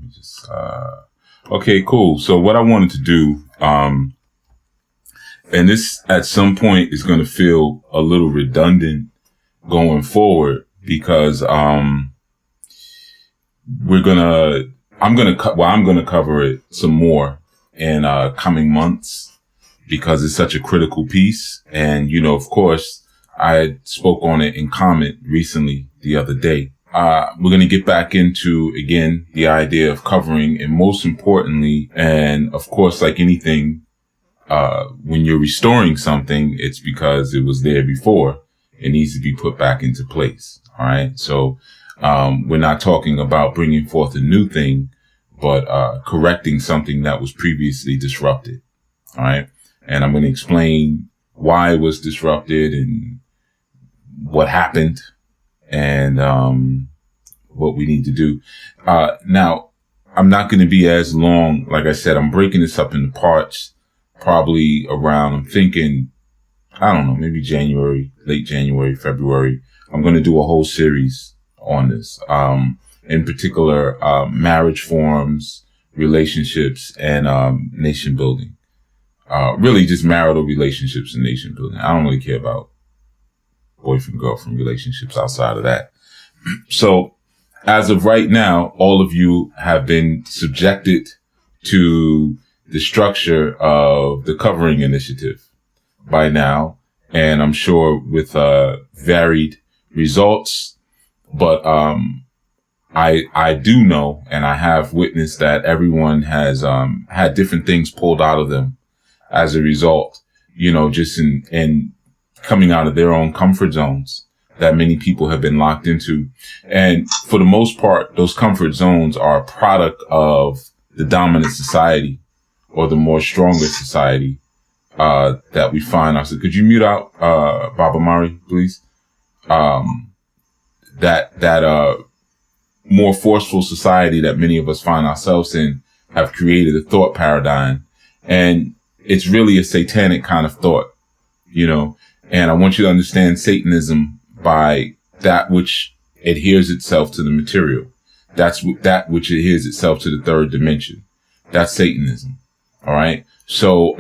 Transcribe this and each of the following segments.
me just, okay, cool. So what I wanted to do, and this at some point is going to feel a little redundant going forward because, I'm going to cover it some more in, coming months because it's such a critical piece. And, you know, of course, I spoke on it in comment recently the other day. We're going to get back into, again, the idea of covering, and most importantly, and of course, like anything, when you're restoring something, it's because it was there before. It needs to be put back into place. All right. So, we're not talking about bringing forth a new thing, but, correcting something that was previously disrupted. All right. And I'm going to explain why it was disrupted and what happened and, what we need to do. Now I'm not going to be as long. Like I said, I'm breaking this up into parts, probably around, I'm thinking, I don't know, maybe January, late January, February. I'm going to do a whole series on this, in particular, marriage forms, relationships, and, nation building. Really just marital relationships and nation building. I don't really care about boyfriend, girlfriend relationships outside of that. So as of right now, all of you have been subjected to the structure of the covering initiative by now. And I'm sure with, varied results, but, I do know, and I have witnessed that everyone has, had different things pulled out of them as a result, you know, just in coming out of their own comfort zones that many people have been locked into. And for the most part, those comfort zones are a product of the dominant society or the more stronger society, that we find ourselves. Could you mute out, Baba Mari, please? That more forceful society that many of us find ourselves in have created a thought paradigm. And it's really a satanic kind of thought, you know, and I want you to understand Satanism by that which adheres itself to the material. That's that which adheres itself to the third dimension. That's Satanism. All right. So,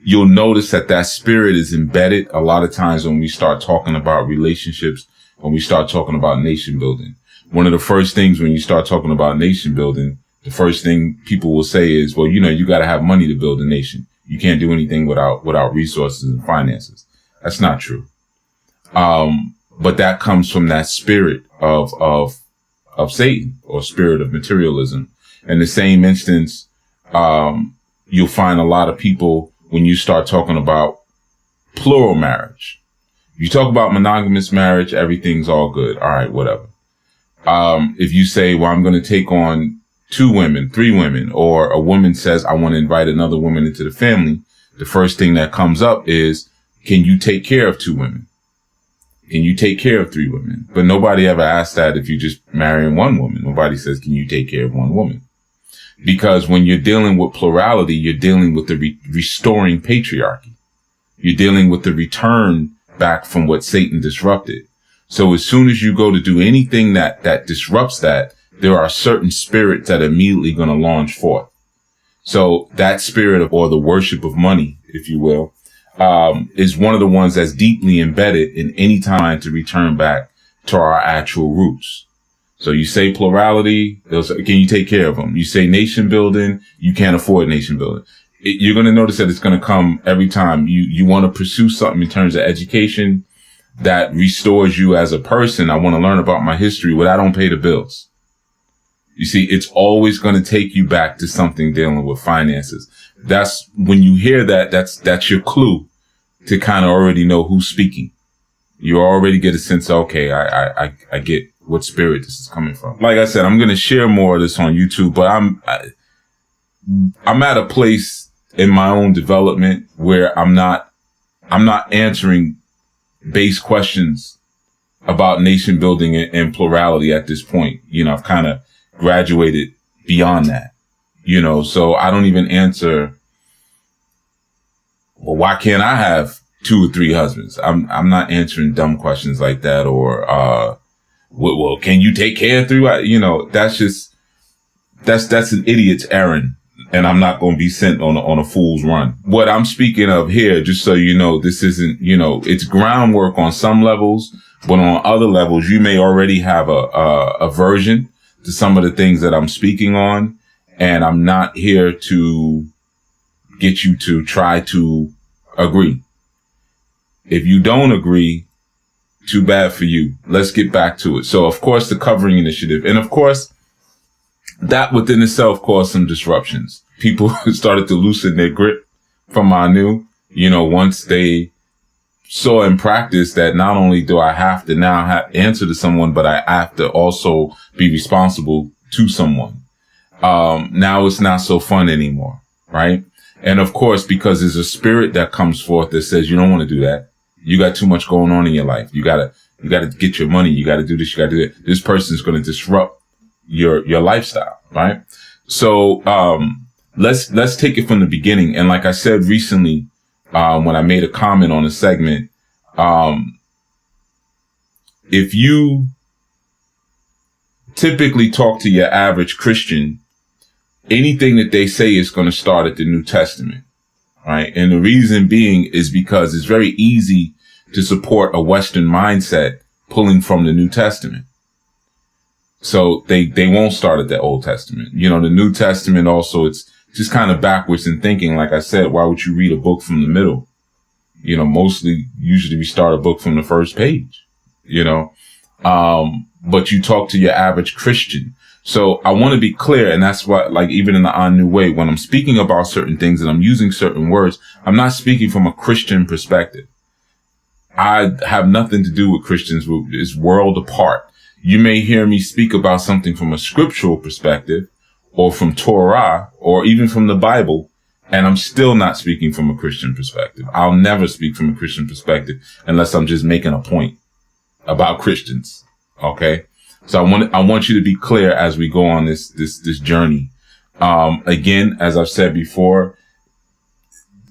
you'll notice that spirit is embedded a lot of times when we start talking about relationships, when we start talking about nation building. One of the first things when you start talking about nation building, the first thing people will say is, well, you know, you got to have money to build a nation. You can't do anything without resources and finances. That's not true. But that comes from that spirit of Satan, or spirit of materialism. In the same instance, you'll find a lot of people when you start talking about plural marriage. You talk about monogamous marriage, everything's all good. All right, whatever. If you say, well, I'm going to take on 2 women, 3 women, or a woman says, I want to invite another woman into the family, the first thing that comes up is, can you take care of 2 women? Can you take care of 3 women? But nobody ever asks that if you're just marrying 1 woman. Nobody says, can you take care of 1 woman? Because when you're dealing with plurality, you're dealing with the restoring patriarchy. You're dealing with the return back from what Satan disrupted. So as soon as you go to do anything that disrupts that, there are certain spirits that are immediately going to launch forth. So that spirit or the worship of money, if you will, is one of the ones that's deeply embedded in any time to return back to our actual roots. So you say plurality, they'll say, can you take care of them? You say nation building, you can't afford nation building. You're going to notice that it's going to come every time you want to pursue something in terms of education that restores you as a person. I want to learn about my history, but I don't pay the bills. You see, it's always going to take you back to something dealing with finances. That's when you hear that, that's your clue to kind of already know who's speaking. You already get a sense of, okay, I get what spirit this is coming from. Like I said, I'm going to share more of this on YouTube, but I'm at a place in my own development where I'm not answering base questions about nation building and plurality at this point. You know, I've kind of graduated beyond that, you know, so I don't even answer, well, why can't I have 2 or 3 husbands? I'm not answering dumb questions like that, or, well, can you take care through? That's an idiot's errand. And I'm not going to be sent on a fool's run. What I'm speaking of here, just so you know, this isn't, it's groundwork on some levels, but on other levels, you may already have a aversion to some of the things that I'm speaking on. And I'm not here to get you to try to agree. If you don't agree, too bad for you. Let's get back to it. So, of course, the covering initiative. And of course, that within itself caused some disruptions. People started to loosen their grip from Anu, once they saw in practice that not only do I have to now answer to someone, but I have to also be responsible to someone. Now it's not so fun anymore, right? And of course, because there's a spirit that comes forth that says you don't want to do that. You got too much going on in your life. You gotta get your money. You gotta do this. You gotta do that. This person's going to disrupt your lifestyle, right? So, let's take it from the beginning. And like I said recently, when I made a comment on a segment, if you typically talk to your average Christian, anything that they say is going to start at the New Testament, right? And the reason being is because it's very easy to support a Western mindset pulling from the New Testament. So they won't start at the Old Testament. The New Testament also, it's just kind of backwards in thinking. Like I said, why would you read a book from the middle? Usually we start a book from the first page, but you talk to your average Christian. So I want to be clear. And that's why, like, even in the Anu way, when I'm speaking about certain things and I'm using certain words, I'm not speaking from a Christian perspective. I have nothing to do with Christians. It's world apart. You may hear me speak about something from a scriptural perspective or from Torah or even from the Bible, and I'm still not speaking from a Christian perspective. I'll never speak from a Christian perspective unless I'm just making a point about Christians. Okay. So I want you to be clear as we go on this journey. Again, as I've said before,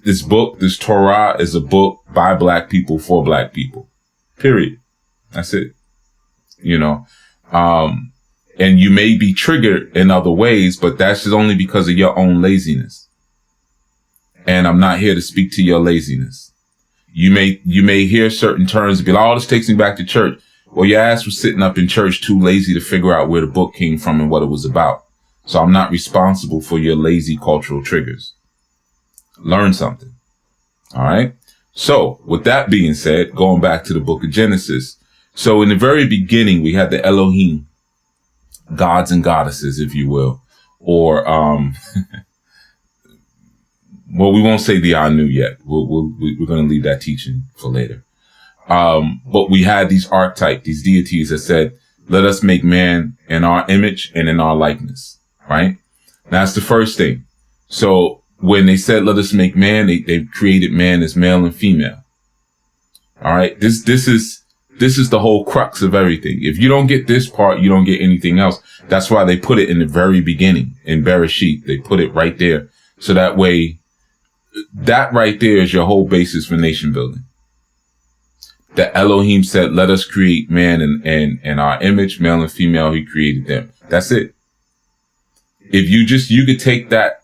this Torah is a book by black people for black people. Period. That's it. And you may be triggered in other ways, but that's just only because of your own laziness. And I'm not here to speak to your laziness. You may hear certain terms and be like, oh, this takes me back to church. Well, your ass was sitting up in church too lazy to figure out where the book came from and what it was about. So I'm not responsible for your lazy cultural triggers. Learn something. All right. So with that being said, going back to the book of Genesis. So in the very beginning, we had the Elohim, gods and goddesses, if you will, or, well, we won't say the Anu yet. We're going to leave that teaching for later. But we had these archetypes, these deities that said, let us make man in our image and in our likeness, right? That's the first thing. So when they said, let us make man, they created man as male and female. All right. This is the whole crux of everything. If you don't get this part, you don't get anything else. That's why they put it in the very beginning in Bereshit. They put it right there. So that way, that right there is your whole basis for nation building. The Elohim said, let us create man in our image, male and female. He created them. That's it. If you could take that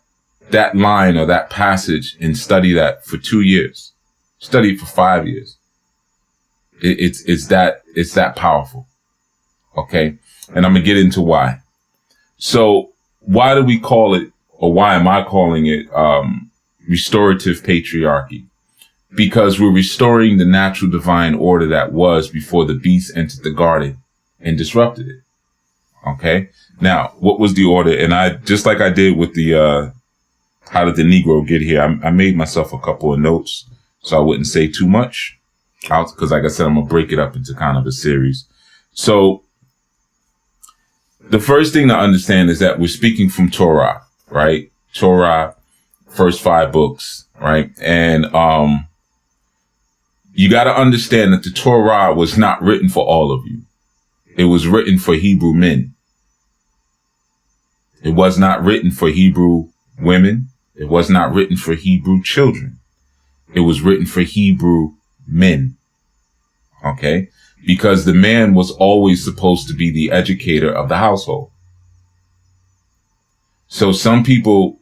line or that passage and study that for 2 years, study it for 5 years. It's that powerful. Okay. And I'm going to get into why. So why do we call it, or why am I calling it, restorative patriarchy? Because we're restoring the natural divine order that was before the beast entered the garden and disrupted it. Okay. Now, what was the order? And just like I did with the, how did the Negro get here? I made myself a couple of notes so I wouldn't say too much. Because like I said, I'm going to break it up into kind of a series. So the first thing to understand is that we're speaking from Torah, right? Torah, first 5 books, right? And, you got to understand that the Torah was not written for all of you. It was written for Hebrew men. It was not written for Hebrew women. It was not written for Hebrew children. It was written for Hebrew men. Okay. because the man was always supposed to be the educator of the household. So some people,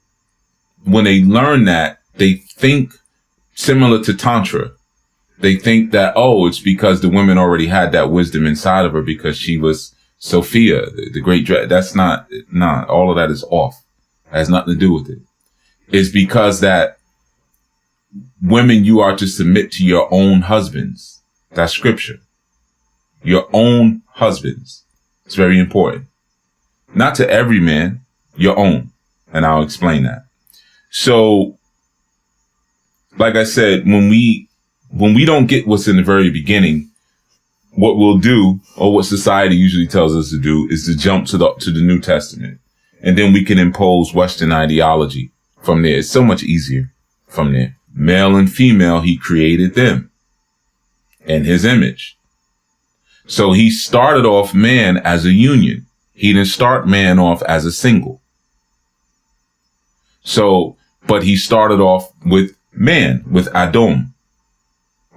when they learn that, they think similar to Tantra. They think that, oh, it's because the woman already had that wisdom inside of her because she was Sophia, the great. That's not, all of that is off. It has nothing to do with it. It's because that women, you are to submit to your own husbands. That's scripture. Your own husbands. It's very important. Not to every man, your own. And I'll explain that. So, like I said, when we don't get what's in the very beginning, what we'll do, or what society usually tells us to do, is to jump to the New Testament. And then we can impose Western ideology from there. It's so much easier from there. Male and female, he created them in his image. So he started off man as a union. He didn't start man off as a single. So, but he started off with man, with Adam.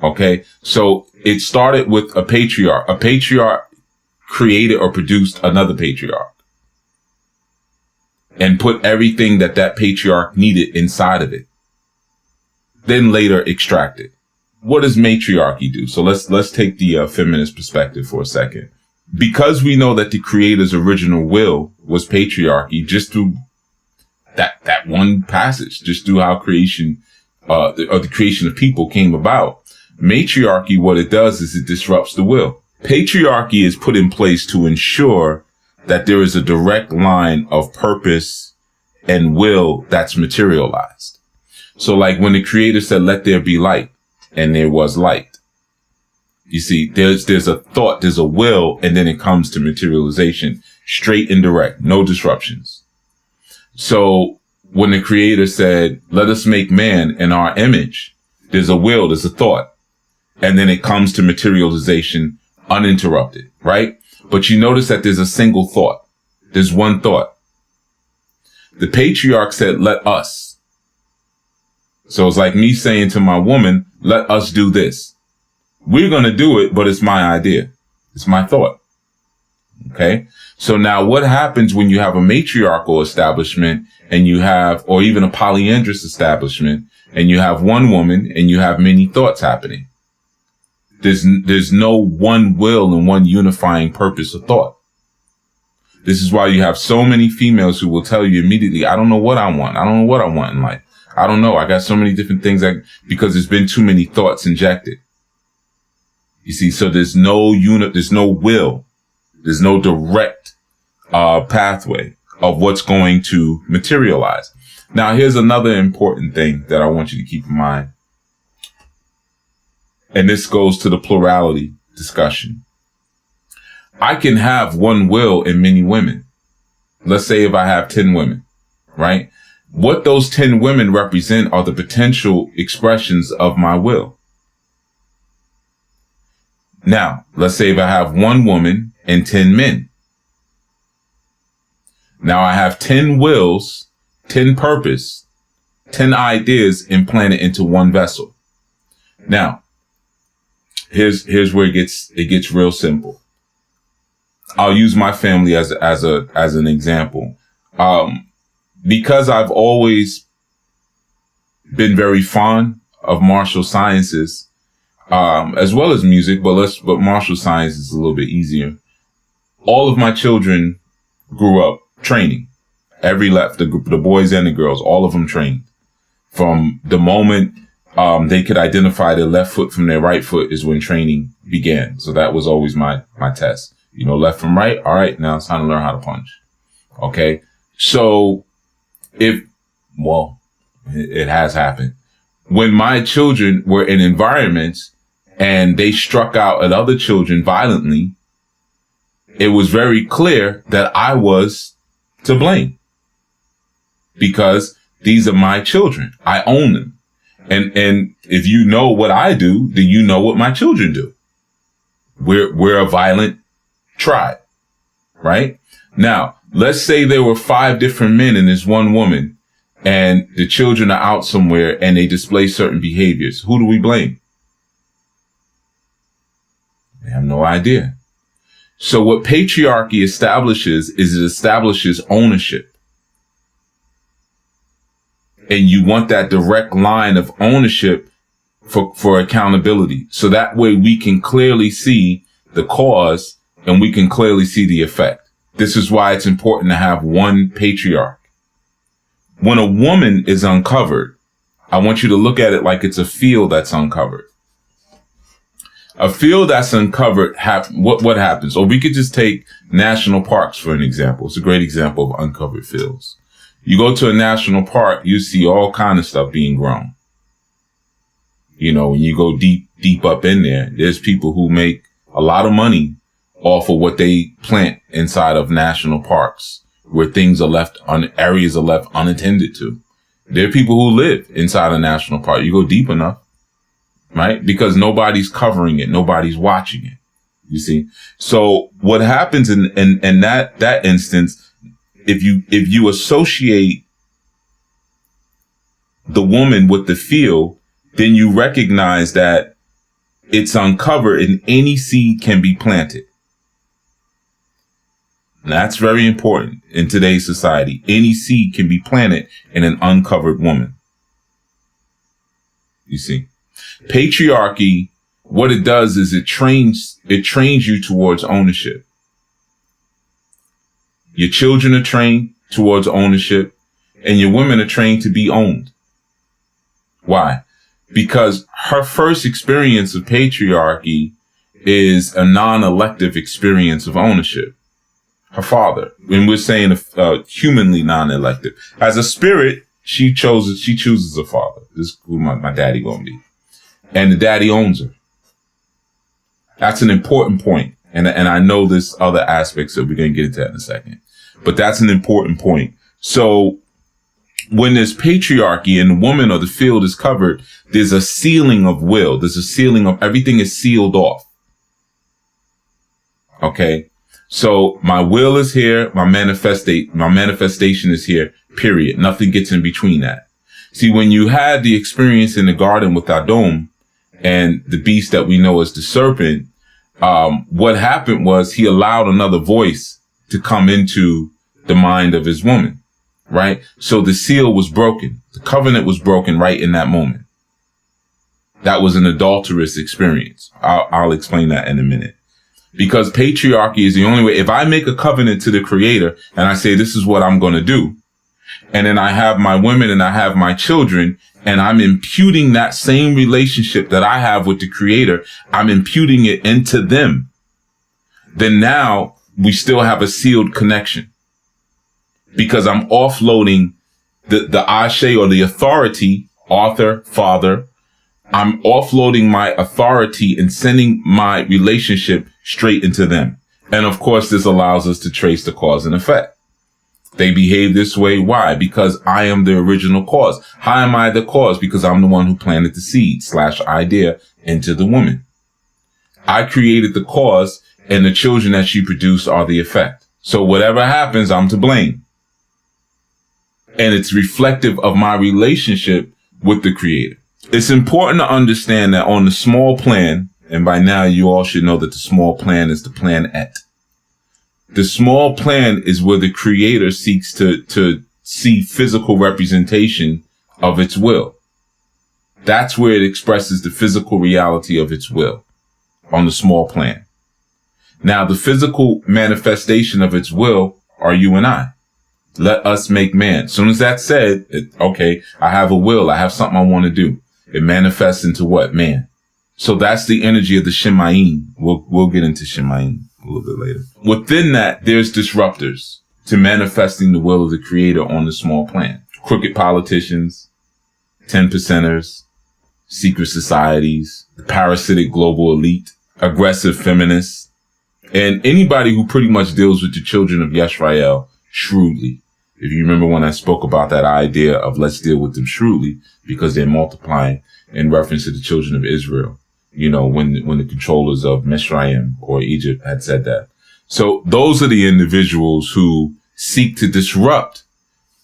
Okay. So it started with a patriarch. A patriarch created or produced another patriarch and put everything that patriarch needed inside of it. Then later extracted. What does matriarchy do? So let's take the feminist perspective for a second. Because we know that the creator's original will was patriarchy, just through that one passage, just through how creation, the creation of people came about. Matriarchy, what it does is it disrupts the will. Patriarchy is put in place to ensure that there is a direct line of purpose and will that's materialized. So like when the creator said, let there be light, and there was light. You see, there's a thought, there's a will, and then it comes to materialization, straight and direct, no disruptions. So when the creator said, let us make man in our image, there's a will, there's a thought, and then it comes to materialization uninterrupted, right? But you notice that there's a single thought. There's one thought. The patriarch said, let us. So it's like me saying to my woman, let us do this. We're going to do it, but it's my idea. It's my thought. Okay. So now what happens when you have a matriarchal establishment and you have, or even a polyandrous establishment, and you have one woman and you have many thoughts happening? There's no one will and one unifying purpose of thought. This is why you have so many females who will tell you immediately, I don't know what I want. I don't know what I want in life. I don't know. I got so many different things because there's been too many thoughts injected. You see, so there's no there's no will. There's no direct, pathway of what's going to materialize. Now, here's another important thing that I want you to keep in mind. And this goes to the plurality discussion. I can have one will in many women. Let's say if I have 10 women, right? What those 10 women represent are the potential expressions of my will. Now, let's say if I have one woman and 10 men. Now I have 10 wills, 10 purpose, 10 ideas implanted into one vessel. Now, here's where it gets real simple. I'll use my family as an example. Because I've always been very fond of martial sciences, as well as music, but martial science is a little bit easier. All of my children grew up training. The boys and the girls, all of them trained. From the moment, they could identify their left foot from their right foot is when training began. So that was always my test. You know, left from right. All right. Now it's time to learn how to punch. Okay. So it has happened. When my children were in environments and they struck out at other children violently, it was very clear that I was to blame because these are my children. I own them. And if you know what I do, then you know what my children do. We're a violent tribe, right? Now, let's say there were 5 different men and there's one woman and the children are out somewhere and they display certain behaviors. Who do we blame? They have no idea. So what patriarchy establishes is it establishes ownership. And you want that direct line of ownership for accountability. So that way we can clearly see the cause and we can clearly see the effect. This is why it's important to have one patriarch. When a woman is uncovered, I want you to look at it like it's a field that's uncovered. A field that's uncovered, what happens? Or we could just take national parks for an example. It's a great example of uncovered fields. You go to a national park, you see all kind of stuff being grown. You know, when you go deep up in there, there's people who make a lot of money off of what they plant inside of national parks, where things are left areas are left unattended to. There are people who live inside a national park. You go deep enough, right? Because nobody's covering it. Nobody's watching it. You see? So what happens in that instance, if you associate the woman with the field, then you recognize that it's uncovered and any seed can be planted. And that's very important in today's society. Any seed can be planted in an uncovered woman. You see, patriarchy, what it does is it trains you towards ownership. Your children are trained towards ownership and your women are trained to be owned. Why? Because her first experience of patriarchy is a non-elective experience of ownership. Her father, and we're saying humanly non-elective. As a spirit, she chooses a father. This is who my daddy gonna be. And the daddy owns her. That's an important point. And I know there's other aspects that we're going to get into that in a second. But that's an important point. So when there's patriarchy and the woman or the field is covered, there's a sealing of will. There's a sealing of everything is sealed off. Okay. So my will is here. My manifestation is here, period. Nothing gets in between that. See, when you had the experience in the garden with Adam and the beast that we know as the serpent, what happened was he allowed another voice to come into the mind of his woman, right? So the seal was broken. The covenant was broken right in that moment. That was an adulterous experience. I'll explain that in a minute. Because patriarchy is the only way. If I make a covenant to the creator and I say, this is what I'm going to do, and then I have my women and I have my children, and I'm imputing that same relationship that I have with the creator, I'm imputing it into them, then now we still have a sealed connection. Because I'm offloading the ashe or the authority, author, father. I'm offloading my authority and sending my relationship straight into them. And of course, this allows us to trace the cause and effect. They behave this way. Why? Because I am the original cause. How am I the cause? Because I'm the one who planted the seed / idea into the woman. I created the cause and the children that she produced are the effect. So whatever happens, I'm to blame. And it's reflective of my relationship with the creator. It's important to understand that on the small plan, and by now you all should know that the small plan is the planette. The small plan is where the creator seeks to see physical representation of its will. That's where it expresses the physical reality of its will on the small plan. Now, the physical manifestation of its will are you and I. Let us make man. As soon as that's said, okay, I have a will. I have something I want to do. It manifests into what? Man. So that's the energy of the Shemayim. We'll get into Shemayim a little bit later. Within that, there's disruptors to manifesting the will of the creator on the small plan. Crooked politicians, 10%ers, secret societies, the parasitic global elite, aggressive feminists, and anybody who pretty much deals with the children of Yisrael shrewdly. If you remember when I spoke about that idea of let's deal with them shrewdly because they're multiplying in reference to the children of Israel, you know, when the controllers of Mitzrayim or Egypt had said that. So those are the individuals who seek to disrupt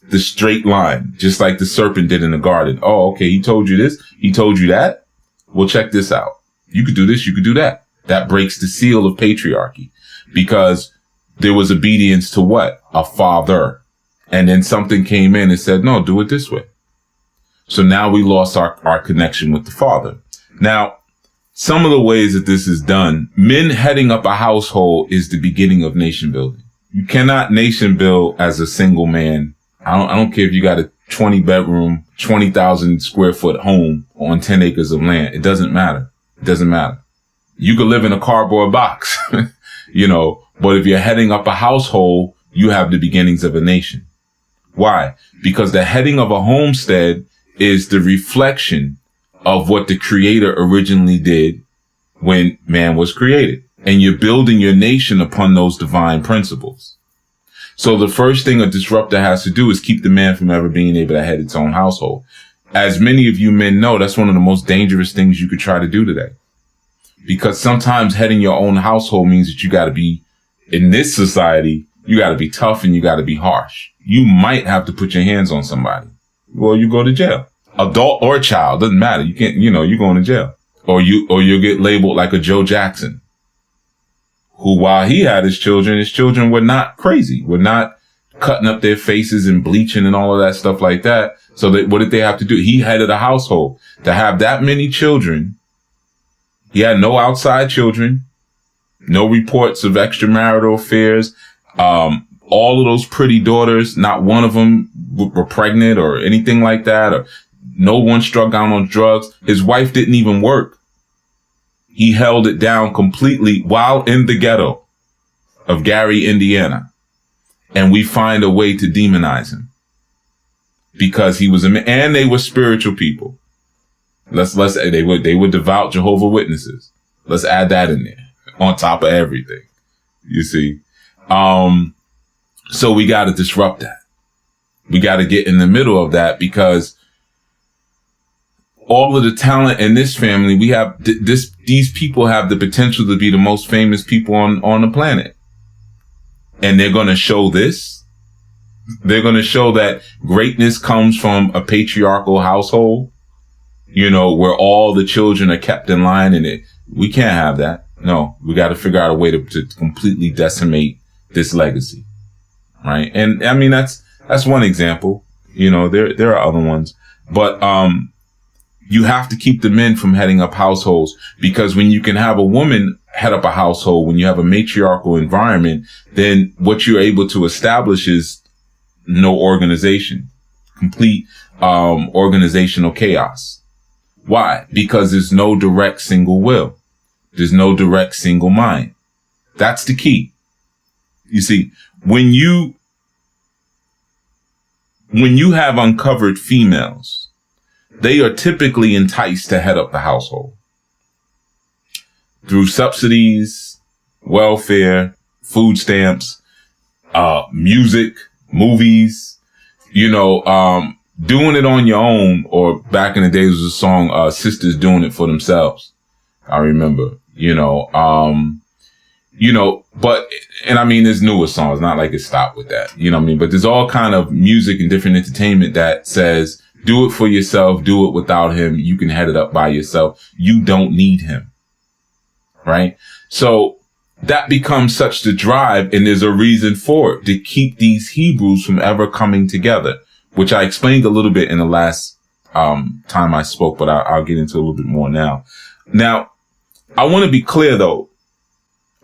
the straight line, just like the serpent did in the garden. Oh, okay. He told you this. He told you that. Well, check this out. You could do this. You could do that. That breaks the seal of patriarchy, because there was obedience to what? A father. And then something came in and said, no, do it this way. So now we lost our connection with the father. Now, some of the ways that this is done, men heading up a household is the beginning of nation building. You cannot nation build as a single man. I don't care if you got a 20 bedroom, 20,000 square foot home on 10 acres of land. It doesn't matter. It doesn't matter. You could live in a cardboard box, you know, but if you're heading up a household, you have the beginnings of a nation. Why? Because the heading of a homestead is the reflection of what the creator originally did when man was created. And you're building your nation upon those divine principles. So the first thing a disruptor has to do is keep the man from ever being able to head its own household. As many of you men know, that's one of the most dangerous things you could try to do today. Because sometimes heading your own household means that you got to be, in this society, you got to be tough and you got to be harsh. You might have to put your hands on somebody. Well, you go to jail. Adult or child, doesn't matter. You can't, you know, you're going to jail. Or you'll get labeled like a Joe Jackson, who, while he had his children were not crazy, were not cutting up their faces and bleaching and all of that stuff like that. So what did they have to do? He headed a household. To have that many children, he had no outside children, no reports of extramarital affairs. All of those pretty daughters, not one of them were pregnant or anything like that, or no one struck down on drugs. His wife didn't even work. He held it down completely while in the ghetto of Gary, Indiana. And we find a way to demonize him because he was and they were spiritual people. They were devout Jehovah Witnesses. Let's add that in there on top of everything. You see? So we got to disrupt that. We got to get in the middle of that, because all of the talent in this family, we have these people have the potential to be the most famous people on the planet. And they're going to show this. They're going to show that greatness comes from a patriarchal household, you know, where all the children are kept in line, and we can't have that. No, we got to figure out a way to completely decimate this legacy. Right. And I mean, that's one example. You know, there are other ones, but, you have to keep the men from heading up households, because when you can have a woman head up a household, when you have a matriarchal environment, then what you're able to establish is no organization, complete, organizational chaos. Why? Because there's no direct single will. There's no direct single mind. That's the key. You see, when you have uncovered females, they are typically enticed to head up the household through subsidies, welfare, food stamps, music, movies, you know, doing it on your own, or back in the days was a song, Sisters Doing It for Themselves. I remember, but, and I mean, there's newer songs, not like it stopped with that, you know what I mean? But there's all kind of music and different entertainment that says, do it for yourself, do it without him. You can head it up by yourself. You don't need him. Right? So that becomes such the drive, and there's a reason for it, to keep these Hebrews from ever coming together, which I explained a little bit in the last time I spoke, but I'll get into a little bit more now. Now, I want to be clear though.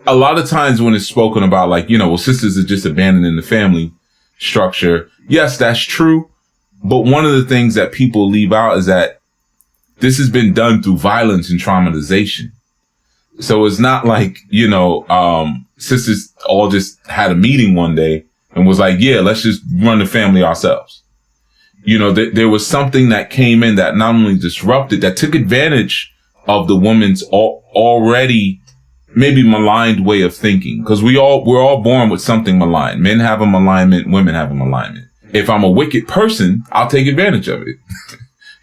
A lot of times when it's spoken about, like, you know, well, sisters are just abandoning the family structure. Yes, that's true. But one of the things that people leave out is that this has been done through violence and traumatization. So it's not like, you know, sisters all just had a meeting one day and was like, yeah, let's just run the family ourselves. You know, there was something that came in that not only disrupted, that took advantage of the woman's already maybe maligned way of thinking. Because we're all born with something malign. Men have a malignment, women have a malignment. If I'm a wicked person, I'll take advantage of it.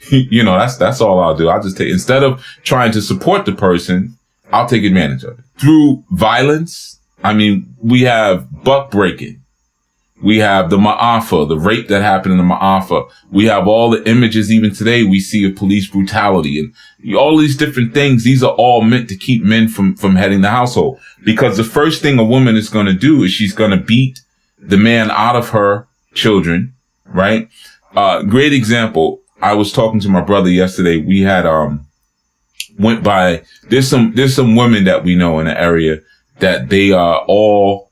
You know, that's all I'll do. I'll just instead of trying to support the person, I'll take advantage of it. Through violence, I mean, we have buck breaking. We have the Ma'afa, the rape that happened in the Ma'afa. We have all the images even today we see of police brutality and all these different things. These are all meant to keep men from heading the household. Because the first thing a woman is going to do is she's going to beat the man out of her children, right? Great example. I was talking to my brother yesterday. We had, went by, there's some women that we know in the area that they are all,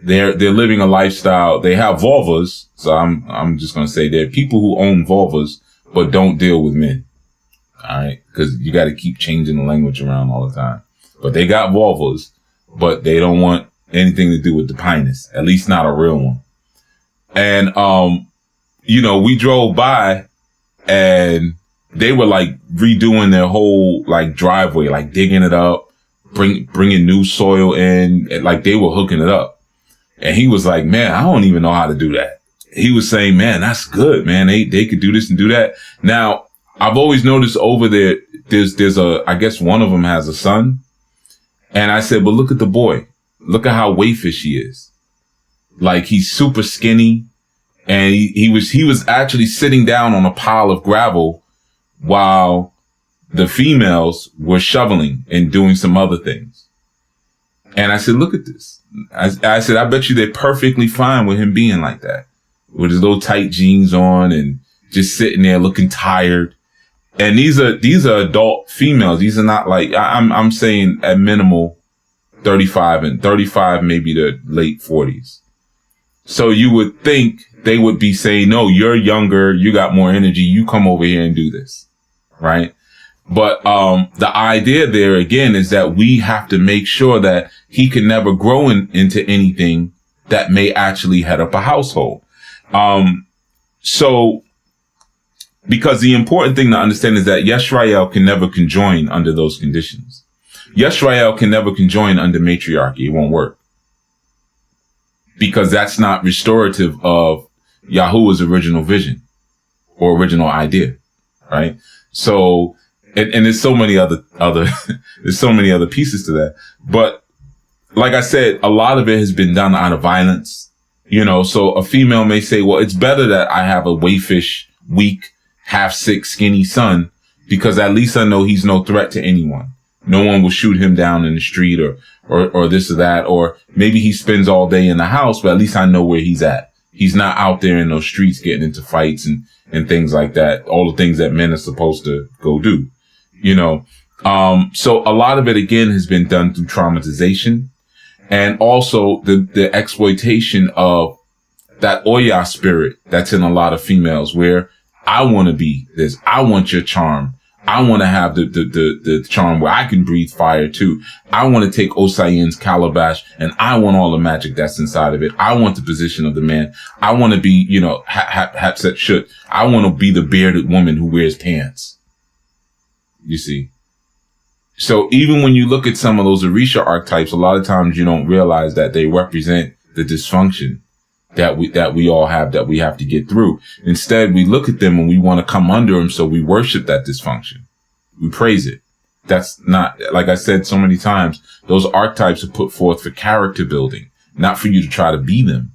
they're living a lifestyle. They have vulvas. So I'm just going to say they're people who own vulvas, but don't deal with men. All right. Cause you got to keep changing the language around all the time, but they got vulvas, but they don't want anything to do with the penis, at least not a real one. And, you know, we drove by and they were like redoing their whole like driveway, like digging it up, bringing new soil in, and, like they were hooking it up. And he was like, man, I don't even know how to do that. He was saying, man, that's good, man. They could do this and do that. Now, I've always noticed over there, there's I guess one of them has a son. And I said, but look at the boy. Look at how waifish he is. Like he's super skinny. And he was actually sitting down on a pile of gravel while the females were shoveling and doing some other things. And I said, look at this. I said, I bet you they're perfectly fine with him being like that, with his little tight jeans on and just sitting there looking tired. And these are adult females. These are not like, I'm saying at minimal 35, maybe the late 40s. So you would think they would be saying, no, you're younger. You got more energy. You come over here and do this. Right. But, the idea there again is that we have to make sure that he can never grow into anything that may actually head up a household. So because the important thing to understand is that Yisrael can never conjoin under those conditions. Yisrael can never conjoin under matriarchy. It won't work because that's not restorative of Yahuwah's original vision or original idea. Right. So, and there's so many other, there's so many other pieces to that. But like I said, a lot of it has been done out of violence, you know, so a female may say, well, it's better that I have a waifish, weak, half sick, skinny son because at least I know he's no threat to anyone. No one will shoot him down in the street or this or that, or maybe he spends all day in the house, but at least I know where he's at. He's not out there in those streets getting into fights and things like that. All the things that men are supposed to go do, you know. So a lot of it again has been done through traumatization and also the exploitation of that Oya spirit that's in a lot of females where I want to be this. I want your charm. I want to have the charm where I can breathe fire too. I want to take Osayin's calabash and I want all the magic that's inside of it. I want the position of the man. I want to be, you know, Hapset Shut. I want to be the bearded woman who wears pants. You see? So even when you look at some of those Orisha archetypes, a lot of times you don't realize that they represent the dysfunction that we all have, that we have to get through. Instead, we look at them and we want to come under them. So we worship that dysfunction. We praise it. That's not, like I said so many times, those archetypes are put forth for character building, not for you to try to be them.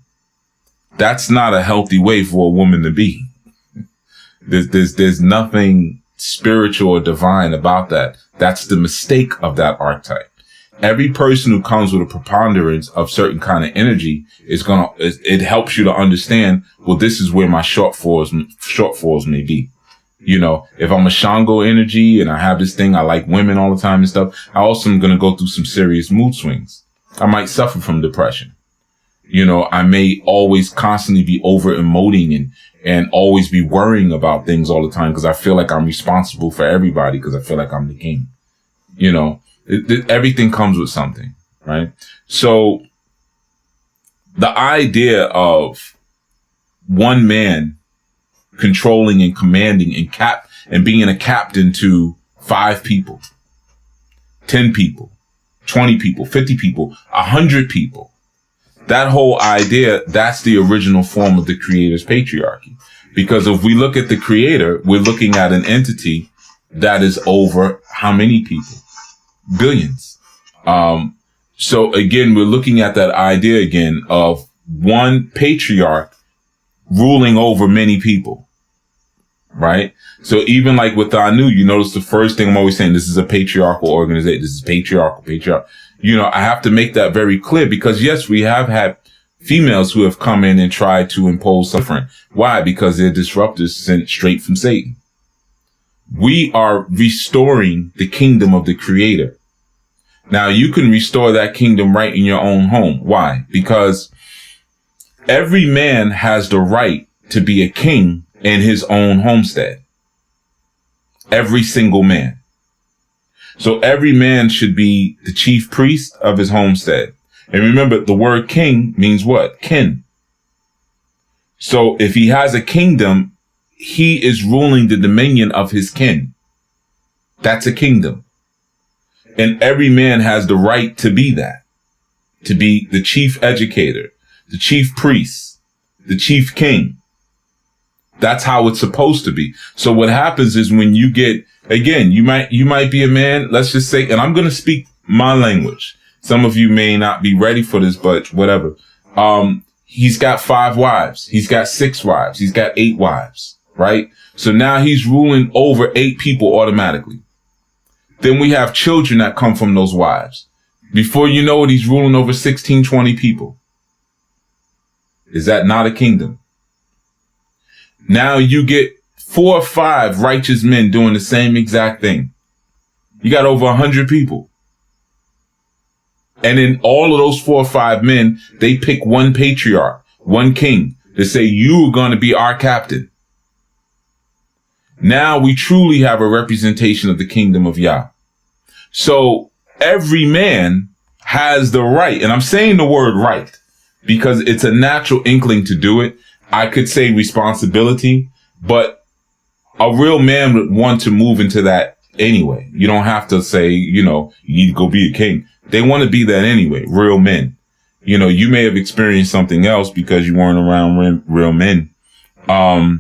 That's not a healthy way for a woman to be. There's nothing spiritual or divine about that. That's the mistake of that archetype. Every person who comes with a preponderance of certain kind of energy it helps you to understand, well, this is where my shortfalls may be. You know, if I'm a Shango energy and I have this thing, I like women all the time and stuff, I also am going to go through some serious mood swings. I might suffer from depression. You know, I may always constantly be over emoting and always be worrying about things all the time because I feel like I'm responsible for everybody because I feel like I'm the king. You know, everything comes with something, right? So the idea of one man controlling and commanding and being a captain to 5 people, 10 people, 20 people, 50 people, 100 people. That whole idea, that's the original form of the creator's patriarchy. Because if we look at the creator, we're looking at an entity that is over how many people? Billions. So again, we're looking at that idea again of one patriarch ruling over many people, right? So even like with Anu, you notice the first thing I'm always saying, this is a patriarchal organization. This is patriarch. You know, I have to make that very clear because yes, we have had females who have come in and tried to impose suffering. Why? Because they're disruptors sent straight from Satan. We are restoring the kingdom of the Creator. Now you can restore that kingdom right in your own home. Why? Because every man has the right to be a king in his own homestead. Every single man. So every man should be the chief priest of his homestead. And remember, the word king means what? Kin. So if he has a kingdom, he is ruling the dominion of his kin. That's a kingdom. And every man has the right to be that. To be the chief educator, the chief priest, the chief king. That's how it's supposed to be. So what happens is when you get, again, you might be a man, let's just say, and I'm going to speak my language. Some of you may not be ready for this, but whatever. He's got 5 wives. He's got 6 wives. He's got 8 wives, right? So now he's ruling over 8 people automatically. Then we have children that come from those wives. Before you know it, he's ruling over 16, 20 people. Is that not a kingdom? Now you get 4 or 5 righteous men doing the same exact thing. You got over 100 people. And in all of those 4 or 5 men, they pick one patriarch, one king to say, you are going to be our captain. Now we truly have a representation of the kingdom of Yah. So every man has the right, and I'm saying the word right because it's a natural inkling to do it. I could say responsibility, but a real man would want to move into that anyway. You don't have to say, you know, you need to go be a king. They want to be that anyway. Real men. You know, you may have experienced something else because you weren't around real men. But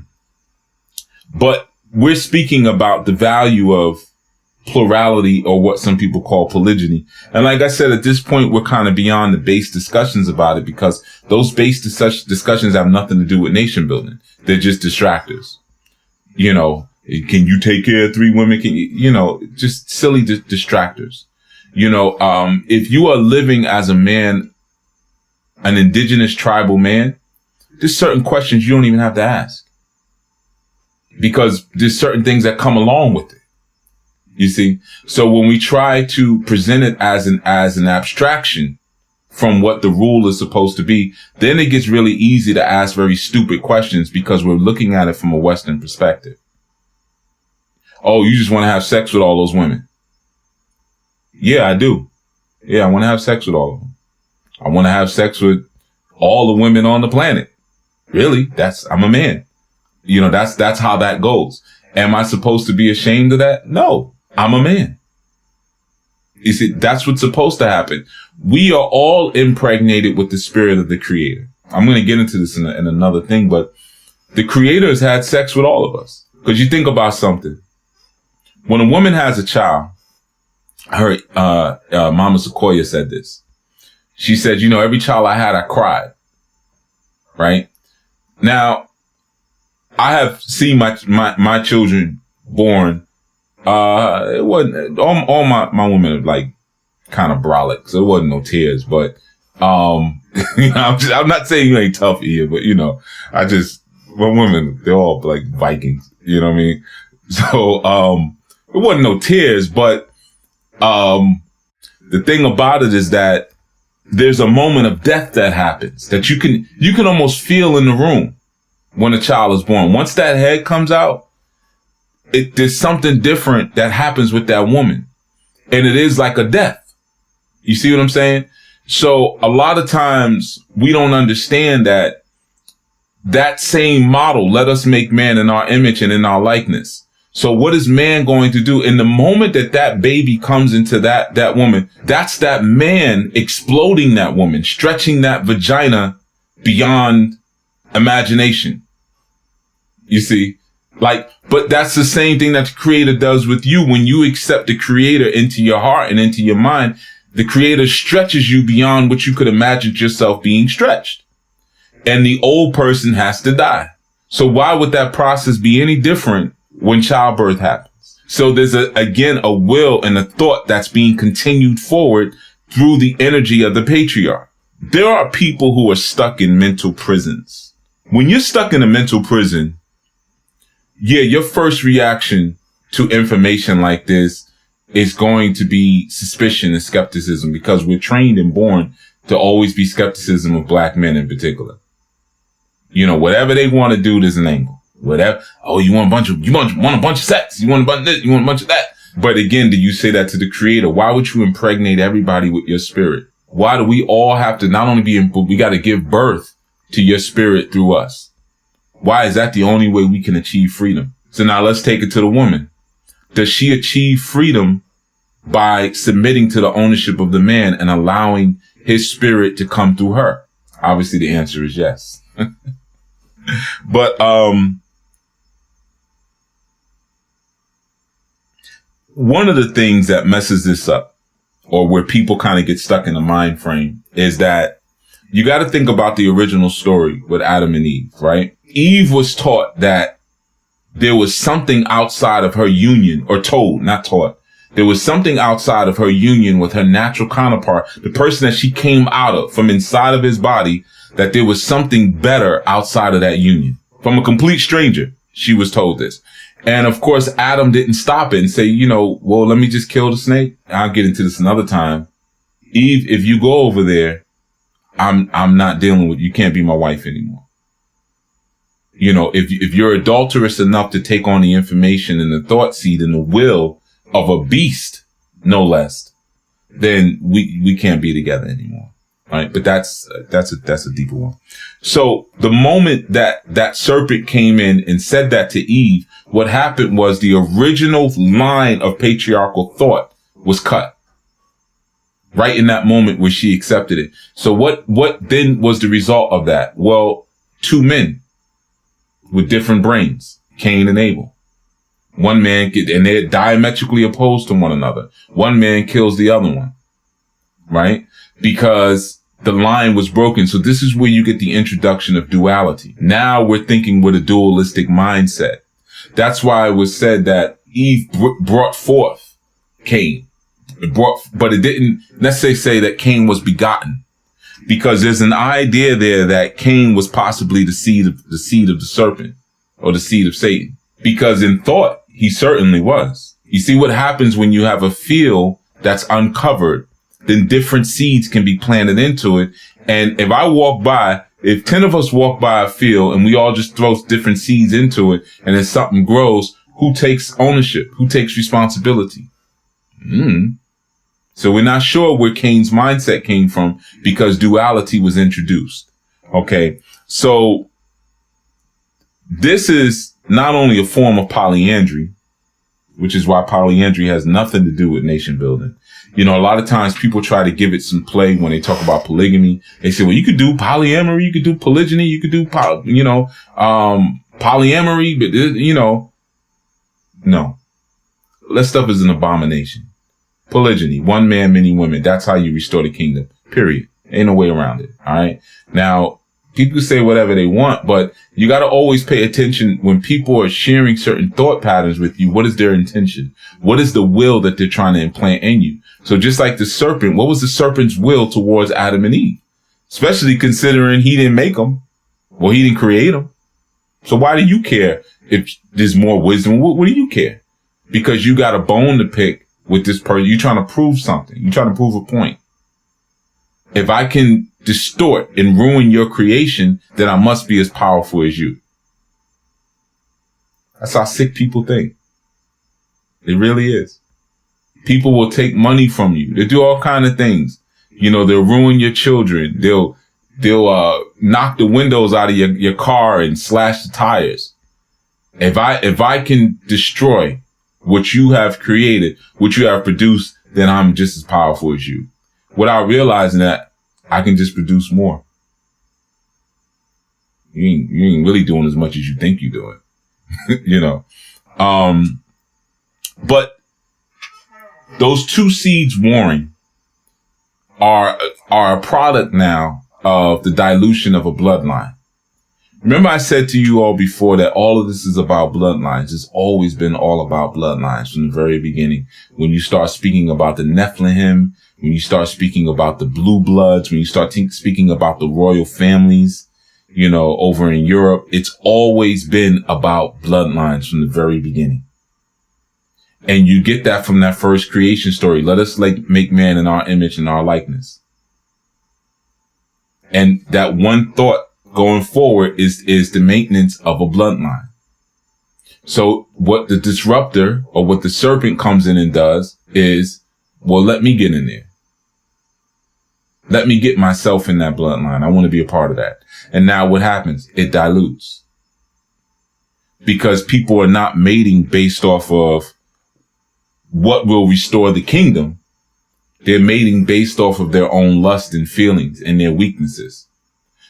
we're speaking about the value of plurality, or what some people call polygyny. And like I said, at this point, we're kind of beyond the base discussions about it because those base discussions have nothing to do with nation building. They're just distractors. You know, can you take care of 3 women? Can you know, just silly distractors. You know, if you are living as a man, an indigenous tribal man, there's certain questions you don't even have to ask because there's certain things that come along with it. You see? So when we try to present it as an abstraction from what the rule is supposed to be, then it gets really easy to ask very stupid questions because we're looking at it from a Western perspective. Oh, you just want to have sex with all those women. Yeah, I do. Yeah, I want to have sex with all of them. I want to have sex with all the women on the planet. Really? I'm a man. You know, that's how that goes. Am I supposed to be ashamed of that? No. I'm a man. You see, that's what's supposed to happen. We are all impregnated with the spirit of the Creator. I'm going to get into this in another thing, but the Creator has had sex with all of us. Because you think about something. When a woman has a child, I heard Mama Sequoia said this. She said, you know, every child I had, I cried. Right? Now, I have seen my children born. It wasn't, all my women are like kind of brolic, so it wasn't no tears, but, you know, I'm not saying you ain't tough here, but you know, my women, they're all like Vikings, you know what I mean? So, it wasn't no tears, but, the thing about it is that there's a moment of death that happens that you can almost feel in the room when a child is born. Once that head comes out, there's something different that happens with that woman. And it is like a death. You see what I'm saying? So a lot of times we don't understand that same model, let us make man in our image and in our likeness. So what is man going to do in the moment that baby comes into that woman? That's that man exploding that woman, stretching that vagina beyond imagination. You see? But that's the same thing that the Creator does with you. When you accept the Creator into your heart and into your mind, The Creator stretches you beyond what you could imagine yourself being stretched. And the old person has to die. So why would that process be any different when childbirth happens? So there's again a will and a thought that's being continued forward through the energy of the patriarch. There are people who are stuck in mental prisons. When you're stuck in a mental prison, your first reaction to information like this is going to be suspicion and skepticism, because we're trained and born to always be skepticism of black men in particular. Whatever they want to do, there's an angle. Whatever. Oh, you want a bunch of sex. You want a bunch of this. You want a bunch of that. But again, do you say that to the Creator? Why would you impregnate everybody with your spirit? Why do we all have to not only we got to give birth to your spirit through us? Why is that the only way we can achieve freedom? So now let's take it to the woman. Does she achieve freedom by submitting to the ownership of the man and allowing his spirit to come through her? Obviously, the answer is yes. But, one of the things that messes this up, or where people kind of get stuck in the mind frame, is that you got to think about the original story with Adam and Eve, right? Eve was taught that there was something outside of her union, or not taught. There was something outside of her union with her natural counterpart, the person that she came out of from inside of his body, that there was something better outside of that union. From a complete stranger, she was told this. And of course, Adam didn't stop it and say, well, let me just kill the snake. I'll get into this another time. Eve, if you go over there, I'm not dealing with, you can't be my wife anymore. If you're adulterous enough to take on the information and the thought seed and the will of a beast, no less, then we can't be together anymore. Right. But that's a deeper one. So the moment that serpent came in and said that to Eve, what happened was the original line of patriarchal thought was cut. Right in that moment where she accepted it. So what then was the result of that? Well, two men with different brains, Cain and Abel. One man, and they're diametrically opposed to one another. One man kills the other one. Right? Because the line was broken. So this is where you get the introduction of duality. Now we're thinking with a dualistic mindset. That's why it was said that Eve brought forth Cain. But it didn't necessarily say that Cain was begotten, because there's an idea there that Cain was possibly the seed of the serpent, or the seed of Satan, because in thought, he certainly was. You see what happens when you have a field that's uncovered, then different seeds can be planted into it. And if 10 of us walk by a field and we all just throw different seeds into it, and then something grows, who takes ownership? Who takes responsibility? So we're not sure where Cain's mindset came from, because duality was introduced. Okay. So this is not only a form of polyandry, which is why polyandry has nothing to do with nation building. A lot of times people try to give it some play when they talk about polygamy. They say, well, you could do polyamory, you could do polygyny, you could do, polyamory, but, no. That stuff is an abomination. Polygyny, one man, many women. That's how you restore the kingdom, period. Ain't no way around it. All right. Now, people say whatever they want, but you got to always pay attention when people are sharing certain thought patterns with you. What is their intention? What is the will that they're trying to implant in you? So just like the serpent, what was the serpent's will towards Adam and Eve? Especially considering he didn't make them. Well, he didn't create them. So why do you care if there's more wisdom? What do you care? Because you got a bone to pick with this person. You're trying to prove something. You're trying to prove a point. If I can distort and ruin your creation, then I must be as powerful as you. That's how sick people think. It really is. People will take money from you. They do all kind of things. They'll ruin your children. They'll knock the windows out of your car and slash the tires. If I can destroy what you have created, what you have produced, then I'm just as powerful as you. Without realizing that I can just produce more. You ain't really doing as much as you think you're doing. But those two seeds warring, are a product now of the dilution of a bloodline. Remember I said to you all before that all of this is about bloodlines. It's always been all about bloodlines from the very beginning. When you start speaking about the Nephilim, when you start speaking about the blue bloods, when you start speaking about the royal families, you know, over in Europe, it's always been about bloodlines from the very beginning. And you get that from that first creation story. Let us make man in our image and our likeness. And that one thought going forward is the maintenance of a bloodline. So what the disruptor or what the serpent comes in and does is, well, let me get in there. Let me get myself in that bloodline. I want to be a part of that. And now what happens? It dilutes. Because people are not mating based off of what will restore the kingdom. They're mating based off of their own lust and feelings and their weaknesses.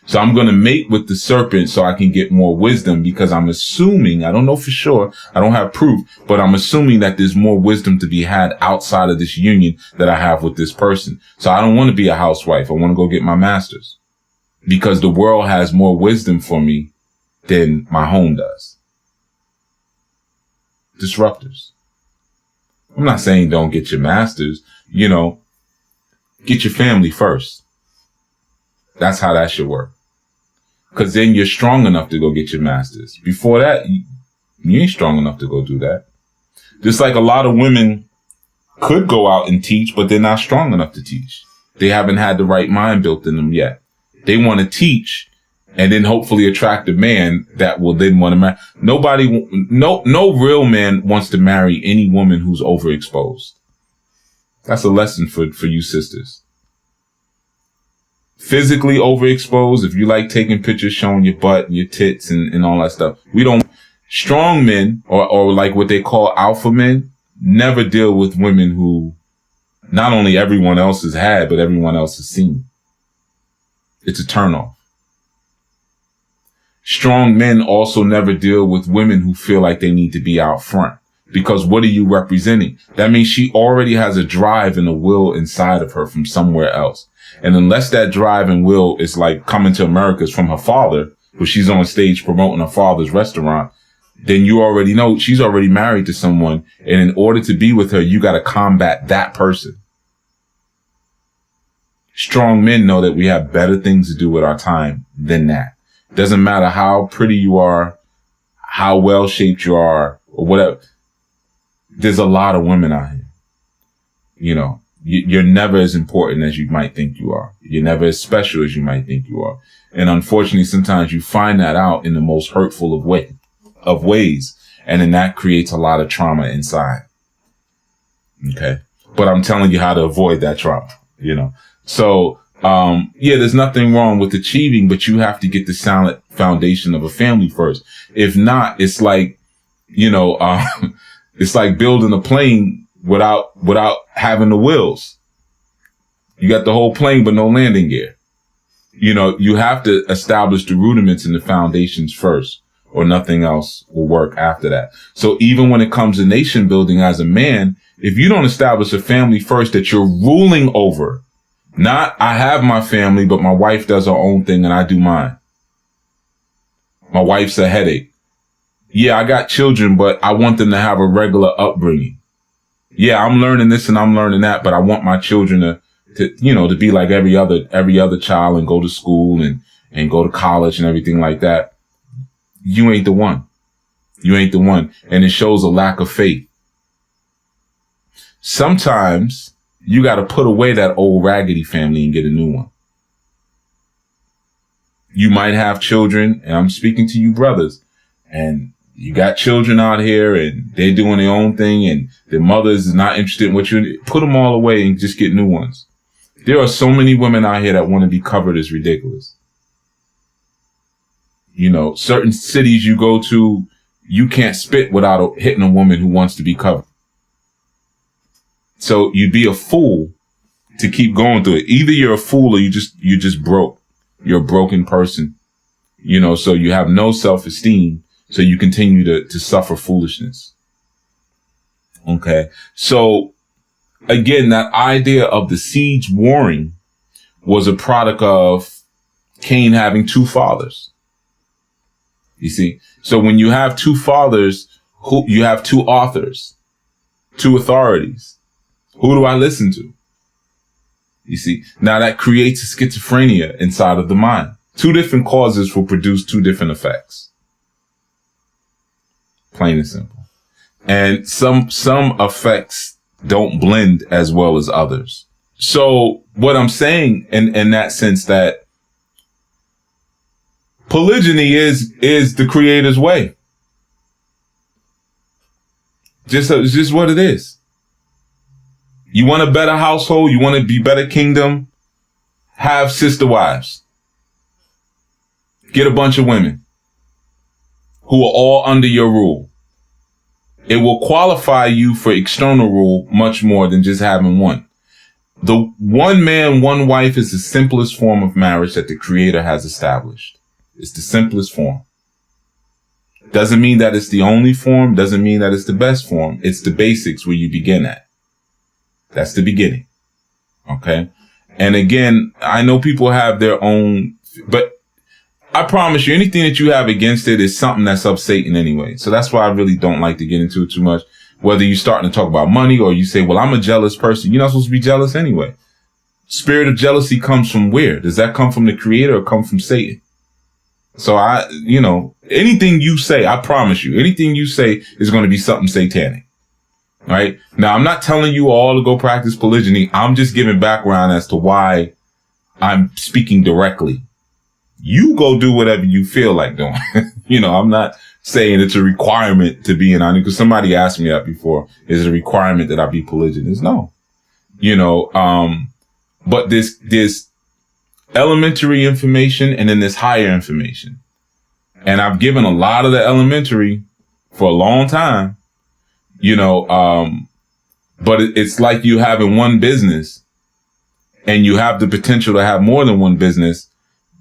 So I'm going to mate with the serpent so I can get more wisdom, because I'm assuming, I don't know for sure, I don't have proof, but I'm assuming that there's more wisdom to be had outside of this union that I have with this person. So I don't want to be a housewife. I want to go get my master's, because the world has more wisdom for me than my home does. Disruptors. I'm not saying don't get your master's, you know, get your family first. That's how that should work. Because then you're strong enough to go get your master's. Before that, you ain't strong enough to go do that. Just like a lot of women could go out and teach, but they're not strong enough to teach. They haven't had the right mind built in them yet. They want to teach and then hopefully attract a man that will then want to marry. No real man wants to marry any woman who's overexposed. That's a lesson for you sisters. Physically overexposed, if you like taking pictures showing your butt and your tits and all that stuff. We don't, strong men or like what they call alpha men never deal with women who not only everyone else has had, but everyone else has seen. It's a turnoff. Strong men also never deal with women who feel like they need to be out front. Because what are you representing? That means she already has a drive and a will inside of her from somewhere else. And unless that drive and will is like coming to America is from her father, who she's on stage promoting her father's restaurant, then you already know she's already married to someone. And in order to be with her, you got to combat that person. Strong men know that we have better things to do with our time than that. Doesn't matter how pretty you are, how well shaped you are, or whatever. There's a lot of women out here. You know, you're never as important as you might think you are. You're never as special as you might think you are. And unfortunately, sometimes you find that out in the most hurtful of ways. And then that creates a lot of trauma inside. Okay. But I'm telling you how to avoid that trauma, you know. So, yeah, there's nothing wrong with achieving, but you have to get the solid foundation of a family first. If not, it's like, you know, it's like building a plane without having the wheels. You got the whole plane, but no landing gear. You know, you have to establish the rudiments and the foundations first, or nothing else will work after that. So even when it comes to nation building as a man, if you don't establish a family first that you're ruling over, not I have my family, but my wife does her own thing and I do mine. My wife's a headache. Yeah, I got children, but I want them to have a regular upbringing. Yeah, I'm learning this and I'm learning that, but I want my children to you know, to be like every other child and go to school and go to college and everything like that. You ain't the one. You ain't the one. And it shows a lack of faith. Sometimes you got to put away that old raggedy family and get a new one. You might have children, and I'm speaking to you brothers, and you got children out here and they're doing their own thing and their mothers is not interested in what you put them all away and just get new ones. There are so many women out here that want to be covered as ridiculous. You know, certain cities you go to, you can't spit without hitting a woman who wants to be covered. So you'd be a fool to keep going through it. Either you're a fool or you just broke. You're a broken person. You know, so you have no self-esteem. So you continue to suffer foolishness. Okay. So again, that idea of the seeds warring was a product of Cain having two fathers. You see? So when you have two fathers, you have two authors, two authorities. Who do I listen to? You see? Now that creates a schizophrenia inside of the mind. Two different causes will produce two different effects. Plain and simple. And some effects don't blend as well as others. So what I'm saying in that sense that polygyny is the creator's way. It's just what it is. You want a better household, you want to be better kingdom, have sister wives. Get a bunch of women who are all under your rule. It will qualify you for external rule much more than just having one. The one man, one wife is the simplest form of marriage that the Creator has established. It's the simplest form. Doesn't mean that it's the only form. Doesn't mean that it's the best form. It's the basics where you begin at. That's the beginning. Okay. And again, I know people have their own, but I promise you, anything that you have against it is something that's of Satan anyway. So that's why I really don't like to get into it too much. Whether you're starting to talk about money or you say, well, I'm a jealous person. You're not supposed to be jealous anyway. Spirit of jealousy comes from where? Does that come from the Creator or come from Satan? So anything you say, I promise you, anything you say is going to be something satanic. Right? Now, I'm not telling you all to go practice polygyny. I'm just giving background as to why I'm speaking directly. You go do whatever you feel like doing. I'm not saying it's a requirement to be in on it, because somebody asked me that before. Is it a requirement that I be polygynous? No. But this elementary information and then this higher information. And I've given a lot of the elementary for a long time, but it's like you having one business and you have the potential to have more than one business,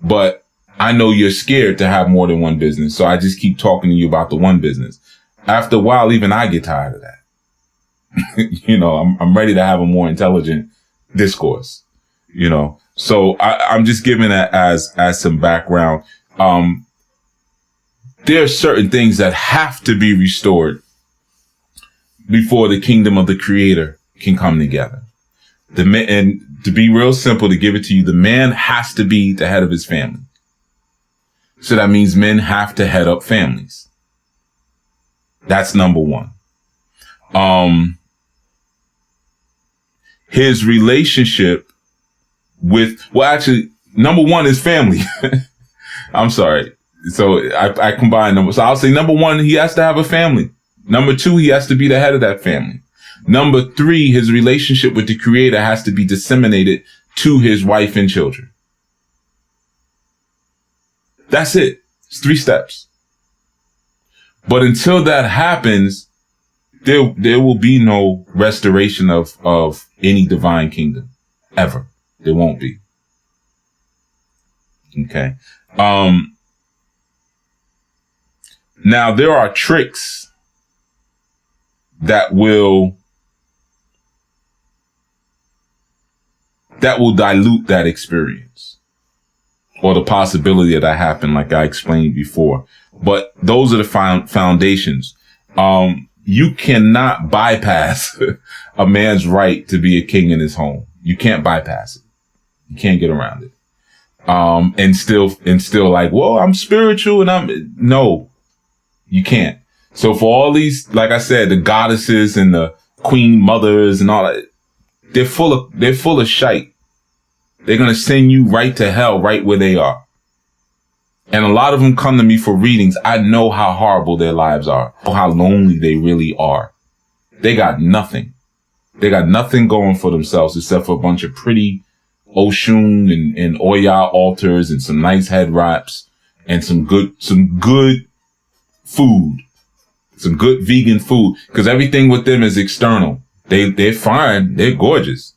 but I know you're scared to have more than one business. So I just keep talking to you about the one business. After a while, even I get tired of that. I'm ready to have a more intelligent discourse, So I'm just giving that as some background. There are certain things that have to be restored before the kingdom of the Creator can come together. And to be real simple, to give it to you, the man has to be the head of his family. So that means men have to head up families. That's number one. His relationship with, number one is family. I'm sorry. So I combine them. So I'll say number one, he has to have a family. Number two, he has to be the head of that family. Number three, his relationship with the Creator has to be disseminated to his wife and children. That's it. It's 3 steps. But until that happens, there will be no restoration of any divine kingdom. Ever. There won't be. Okay. Now there are tricks that will dilute that experience, or the possibility of that happen, like I explained before. But those are the foundations. You cannot bypass a man's right to be a king in his home. You can't bypass it. You can't get around it. And still like, well, I'm spiritual and no, you can't. So for all these, like I said, the goddesses and the queen mothers and all that, they're full of shite. They're going to send you right to hell, right where they are. And a lot of them come to me for readings. I know how horrible their lives are, how lonely they really are. They got nothing. They got nothing going for themselves except for a bunch of pretty Oshun and Oya altars and some nice head wraps and some good food, some good vegan food. Cause everything with them is external. They're fine. They're gorgeous.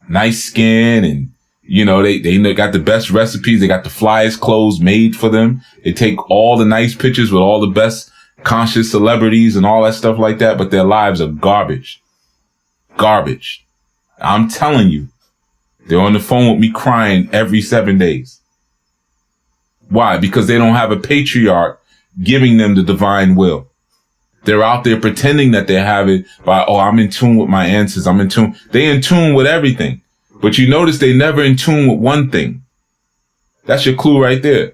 Nice skin and, they got the best recipes. They got the flyest clothes made for them. They take all the nice pictures with all the best conscious celebrities and all that stuff like that, but their lives are garbage. Garbage. I'm telling you. They're on the phone with me crying every 7 days. Why? Because they don't have a patriarch giving them the divine will. They're out there pretending that they have it by, oh, I'm in tune with my ancestors. I'm in tune. They in tune with everything. But you notice they never in tune with one thing. That's your clue right there.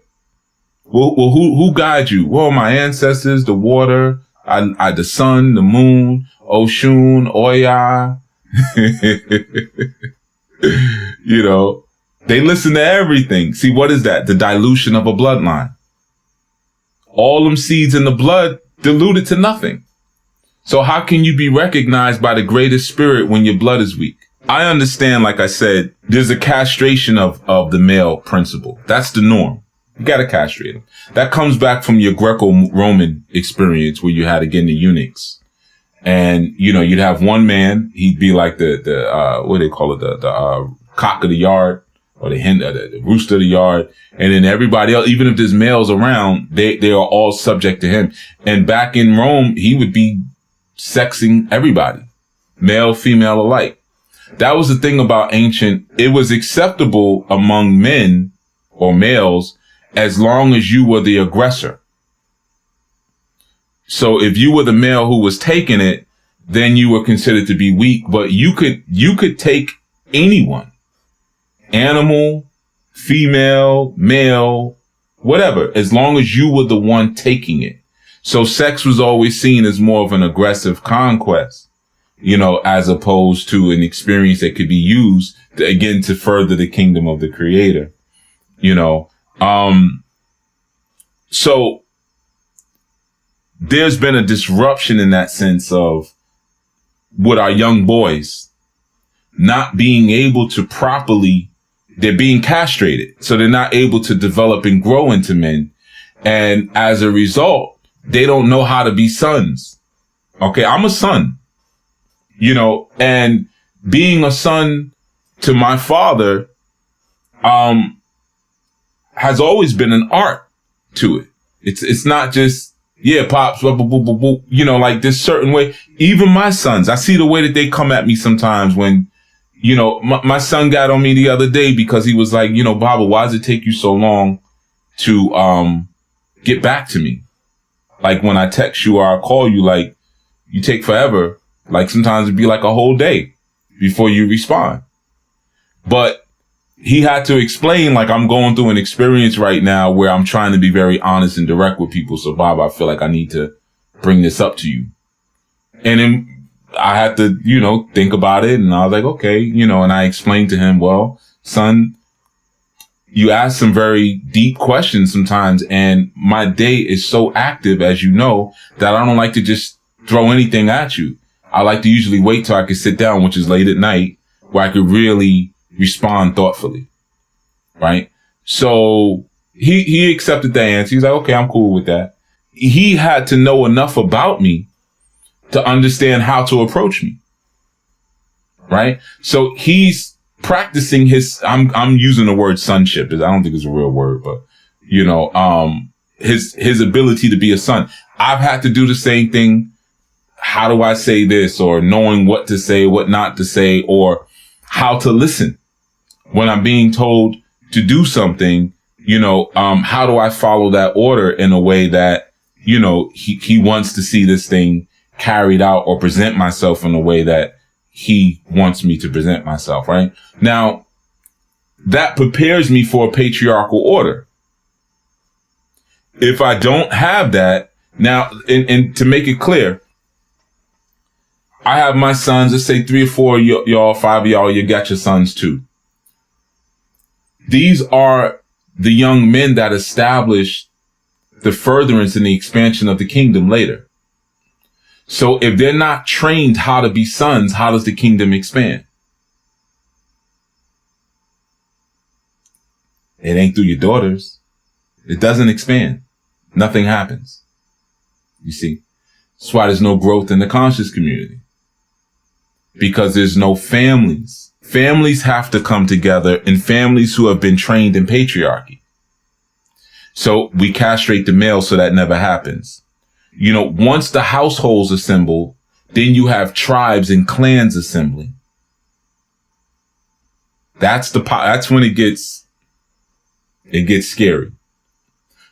Well, who guides you? Well, my ancestors, the water, the sun, the moon, Oshun, Oya. You know, they listen to everything. See, what is that? The dilution of a bloodline. All them seeds in the blood diluted to nothing. So how can you be recognized by the greatest spirit when your blood is weak? I understand, like I said, there's a castration of the male principle. That's the norm. You gotta castrate them. That comes back from your Greco-Roman experience where you had, again, the eunuchs. And, you know, you'd have one man, he'd be like the what do they call it? The cock of the yard, or the hen, the rooster of the yard. And then everybody else, even if there's males around, they are all subject to him. And back in Rome, he would be sexing everybody, male, female alike. That was the thing about ancient. It was acceptable among men or males as long as you were the aggressor. So if you were the male who was taking it, then you were considered to be weak, but you could take anyone, animal, female, male, whatever, as long as you were the one taking it. So sex was always seen as more of an aggressive conquest, you know, as opposed to an experience that could be used to, again, to further the kingdom of the creator, you know. So there's been a disruption in that sense of with our young boys not being able to properly, they're being castrated. So they're not able to develop and grow into men. And as a result, they don't know how to be sons. Okay. I'm a son, you know, and being a son to my father, has always been an art to it. It's not just, yeah, pops, blah, blah, blah, blah, blah, you know, like this certain way. Even my sons, I see the way that they come at me sometimes when, you know, my son got on me the other day because he was like, you know, Baba, why does it take you so long to, get back to me? Like when I text you or I call you, like you take forever. Like sometimes it'd be like a whole day before you respond. But he had to explain, like, I'm going through an experience right now where I'm trying to be very honest and direct with people. So, Bob, I feel like I need to bring this up to you. And then I had to, you know, think about it. And I was like, okay, you know, and I explained to him, well, son, you ask some very deep questions sometimes. And my day is so active, as you know, that I don't like to just throw anything at you. I like to usually wait till I can sit down, which is late at night, where I could really respond thoughtfully. Right. So he accepted the answer. He's like, okay, I'm cool with that. He had to know enough about me to understand how to approach me. Right. So he's practicing his, I'm using the word sonship. I don't think it's a real word, but you know, his ability to be a son. I've had to do the same thing. How do I say this, or knowing what to say, what not to say, or how to listen when I'm being told to do something, you know, how do I follow that order in a way that, you know, he wants to see this thing carried out, or present myself in a way that he wants me to present myself. Right now, that prepares me for a patriarchal order. If I don't have that now, and to make it clear, I have my sons, let's say 3 or 4 of y'all, 5 of y'all, you got your sons too. These are the young men that establish the furtherance and the expansion of the kingdom later. So if they're not trained how to be sons, how does the kingdom expand? It ain't through your daughters. It doesn't expand. Nothing happens. You see, that's why there's no growth in the conscious community. Because there's no families. Families have to come together, and families who have been trained in patriarchy. So we castrate the male so that never happens. You know, once the households assemble, Then you have tribes and clans assembling. That's when it gets scary.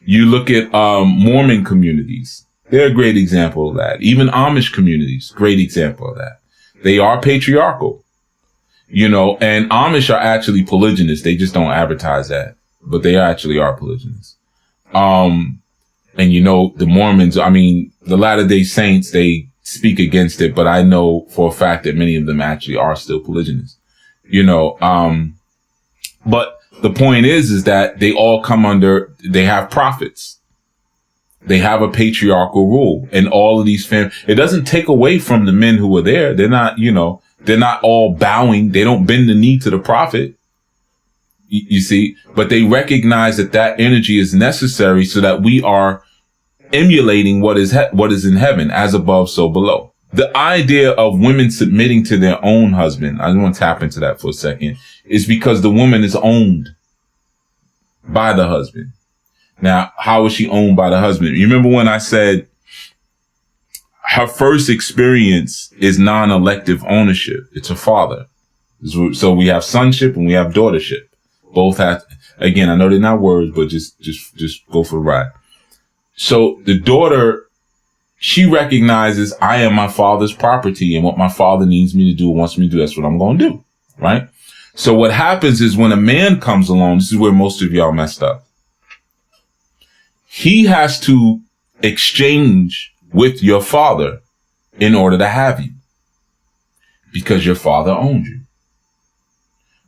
You look at Mormon communities. They're a great example of that. Even Amish communities, great example of that. They are patriarchal, and Amish are actually polygynous. They just don't advertise that, but they actually are polygynous. And the Mormons, the Latter-day Saints, they speak against it, but I know for a fact that many of them actually are still polygynous, but the point is that they all they have prophets. They have a patriarchal rule, and all of these it doesn't take away from the men who are there. They're not, they're not all bowing. They don't bend the knee to the prophet. You see, but they recognize that energy is necessary so that we are emulating what is in heaven, as above, so below. The idea of women submitting to their own husband, I want to tap into that for a second, is because the woman is owned by the husband. Now, how is she owned by the husband? You remember when I said her first experience is non-elective ownership? It's her father. So we have sonship and we have daughtership. Both have, again, I know they're not words, but just go for the ride. So the daughter, she recognizes I am my father's property, and what my father needs me to do, wants me to do, that's what I'm going to do. Right? So what happens is when a man comes along, this is where most of y'all messed up. He has to exchange with your father in order to have you, because your father owns you.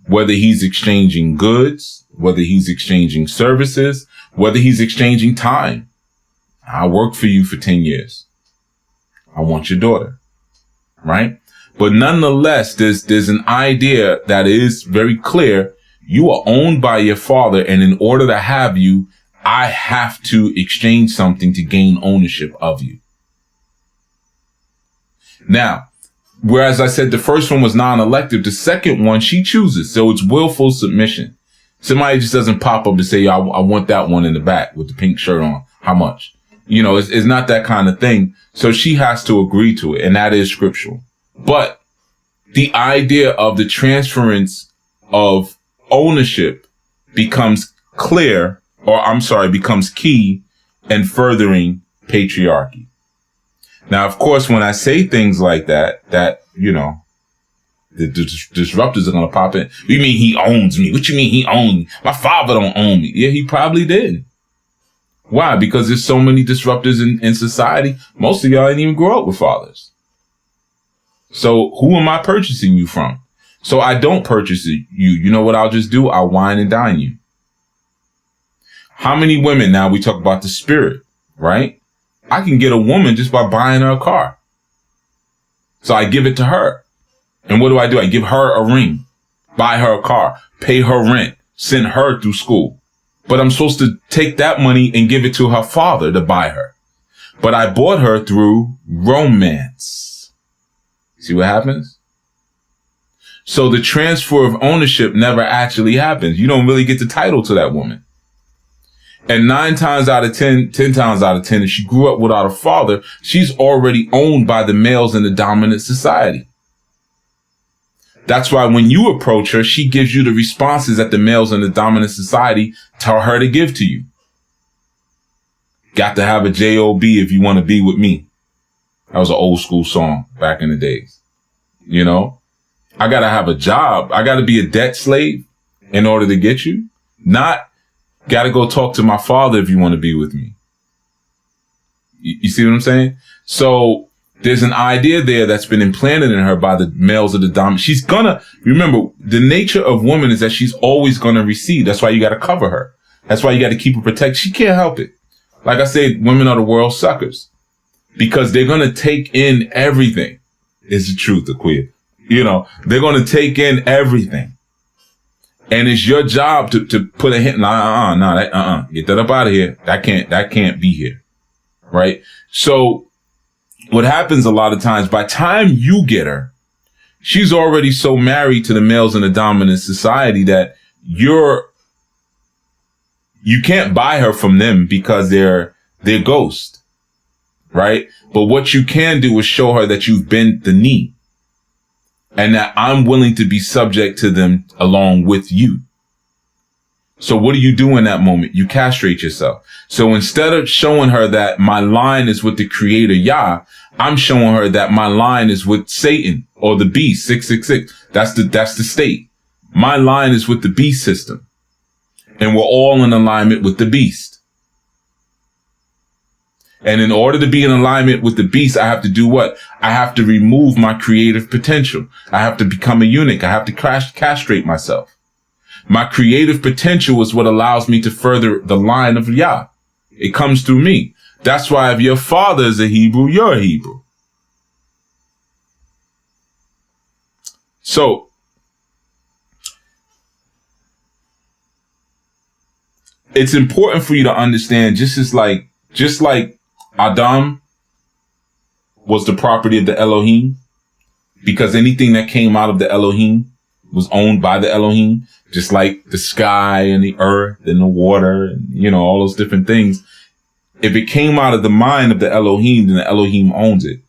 Whether he's exchanging goods, whether he's exchanging services, whether he's exchanging time. I worked for you for 10 years. I want your daughter. Right? But nonetheless, there's an idea that is very clear. You are owned by your father, and in order to have you, I have to exchange something to gain ownership of you. Now, whereas I said the first one was non-elective, the second one, she chooses. So it's willful submission. Somebody just doesn't pop up and say, I want that one in the back with the pink shirt on. How much? It's not that kind of thing. So she has to agree to it, and that is scriptural. But the idea of the transference of ownership becomes becomes key in furthering patriarchy. Now, of course, when I say things like that, the disruptors are going to pop in. You mean he owns me? What you mean he owns me? My father don't own me. Yeah, he probably did. Why? Because there's so many disruptors in society. Most of y'all didn't even grow up with fathers. So who am I purchasing you from? So I don't purchase you. You know what I'll just do? I'll wine and dine you. How many women, now we talk about the spirit, right? I can get a woman just by buying her a car. So I give it to her. And what do? I give her a ring, buy her a car, pay her rent, send her through school. But I'm supposed to take that money and give it to her father to buy her. But I bought her through romance. See what happens? So the transfer of ownership never actually happens. You don't really get the title to that woman. And 10 times out of 10, if she grew up without a father, she's already owned by the males in the dominant society. That's why when you approach her, she gives you the responses that the males in the dominant society tell her to give to you. Got to have a job if you want to be with me. That was an old school song back in the days. I got to have a job. I got to be a debt slave in order to get you. Not got to go talk to my father if you want to be with me. You see what I'm saying? So there's an idea there that's been implanted in her by the males of the dominant. She's remember, the nature of woman is that she's always gonna receive. That's why you gotta cover her. That's why you gotta keep her protected. She can't help it. Like I said, women are the world's suckers. Because they're gonna take in everything. It's the truth, the queer. They're gonna take in everything. And it's your job to put a hint. Get that up out of here. That can't be here. Right? So, what happens a lot of times, by the time you get her, she's already so married to the males in the dominant society that you can't buy her from them because they're ghosts. right? But what you can do is show her that you've bent the knee and that I'm willing to be subject to them along with you. So what do you do in that moment? You castrate yourself. So instead of showing her that my line is with the creator Yah, I'm showing her that my line is with Satan or the beast, 666. That's the state. My line is with the beast system. And we're all in alignment with the beast. And in order to be in alignment with the beast, I have to do what? I have to remove my creative potential. I have to become a eunuch. I have to castrate myself. My creative potential is what allows me to further the line of Yah. It comes through me. That's why if your father is a Hebrew, you're a Hebrew. So, it's important for you to understand, just like Adam was the property of the Elohim, because anything that came out of the Elohim was owned by the Elohim, just like the sky and the earth and the water and, all those different things. If it came out of the mind of the Elohim, then the Elohim owns it.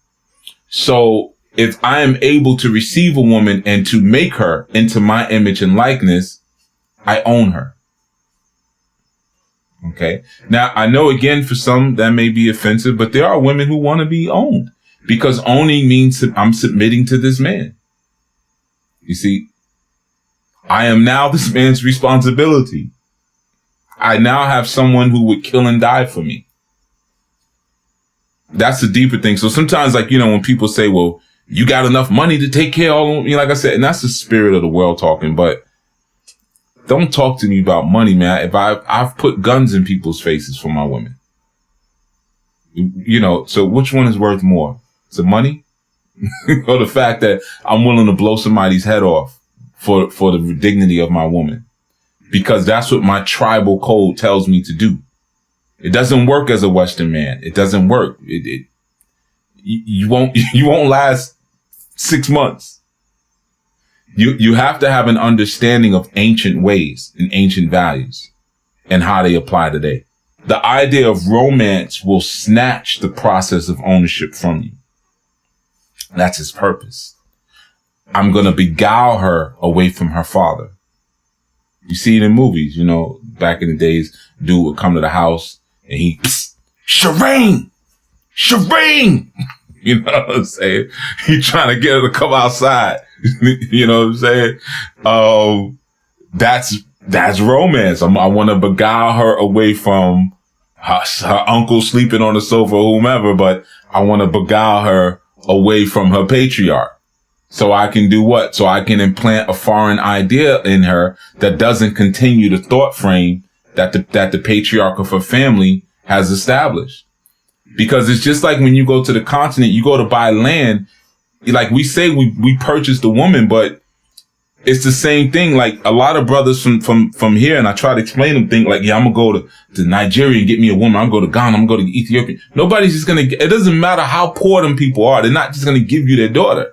So if I am able to receive a woman and to make her into my image and likeness, I own her. Okay. Now, I know, again, for some that may be offensive, but there are women who want to be owned, because owning means I'm submitting to this man. You see, I am now this man's responsibility. I now have someone who would kill and die for me. That's the deeper thing. So sometimes, when people say, well, you got enough money to take care of all of them, like I said, and that's the spirit of the world talking, but don't talk to me about money, man. If I've put guns in people's faces for my women, so which one is worth more? Is it money or the fact that I'm willing to blow somebody's head off for the dignity of my woman? Because that's what my tribal code tells me to do. It doesn't work as a Western man. It doesn't work. You won't last 6 months. You have to have an understanding of ancient ways and ancient values and how they apply today. The idea of romance will snatch the process of ownership from you. That's its purpose. I'm going to beguile her away from her father. You see it in movies, back in the days, dude would come to the house and he, Shireen! You know what I'm saying? He trying to get her to come outside. You know what I'm saying? That's romance. I want to beguile her away from her uncle sleeping on the sofa or whomever, but I want to beguile her away from her patriarch. So I can do what? So I can implant a foreign idea in her that doesn't continue the thought frame that the patriarch of her family has established. Because it's just like when you go to the continent, you go to buy land, like we say we purchased the woman, but it's the same thing. Like a lot of brothers from here, and I try to explain them, think like, yeah, I'm gonna go to Nigeria and get me a woman. I'm gonna go to Ghana. I'm gonna go to Ethiopia. Nobody's just it doesn't matter how poor them people are. They're not just gonna give you their daughter.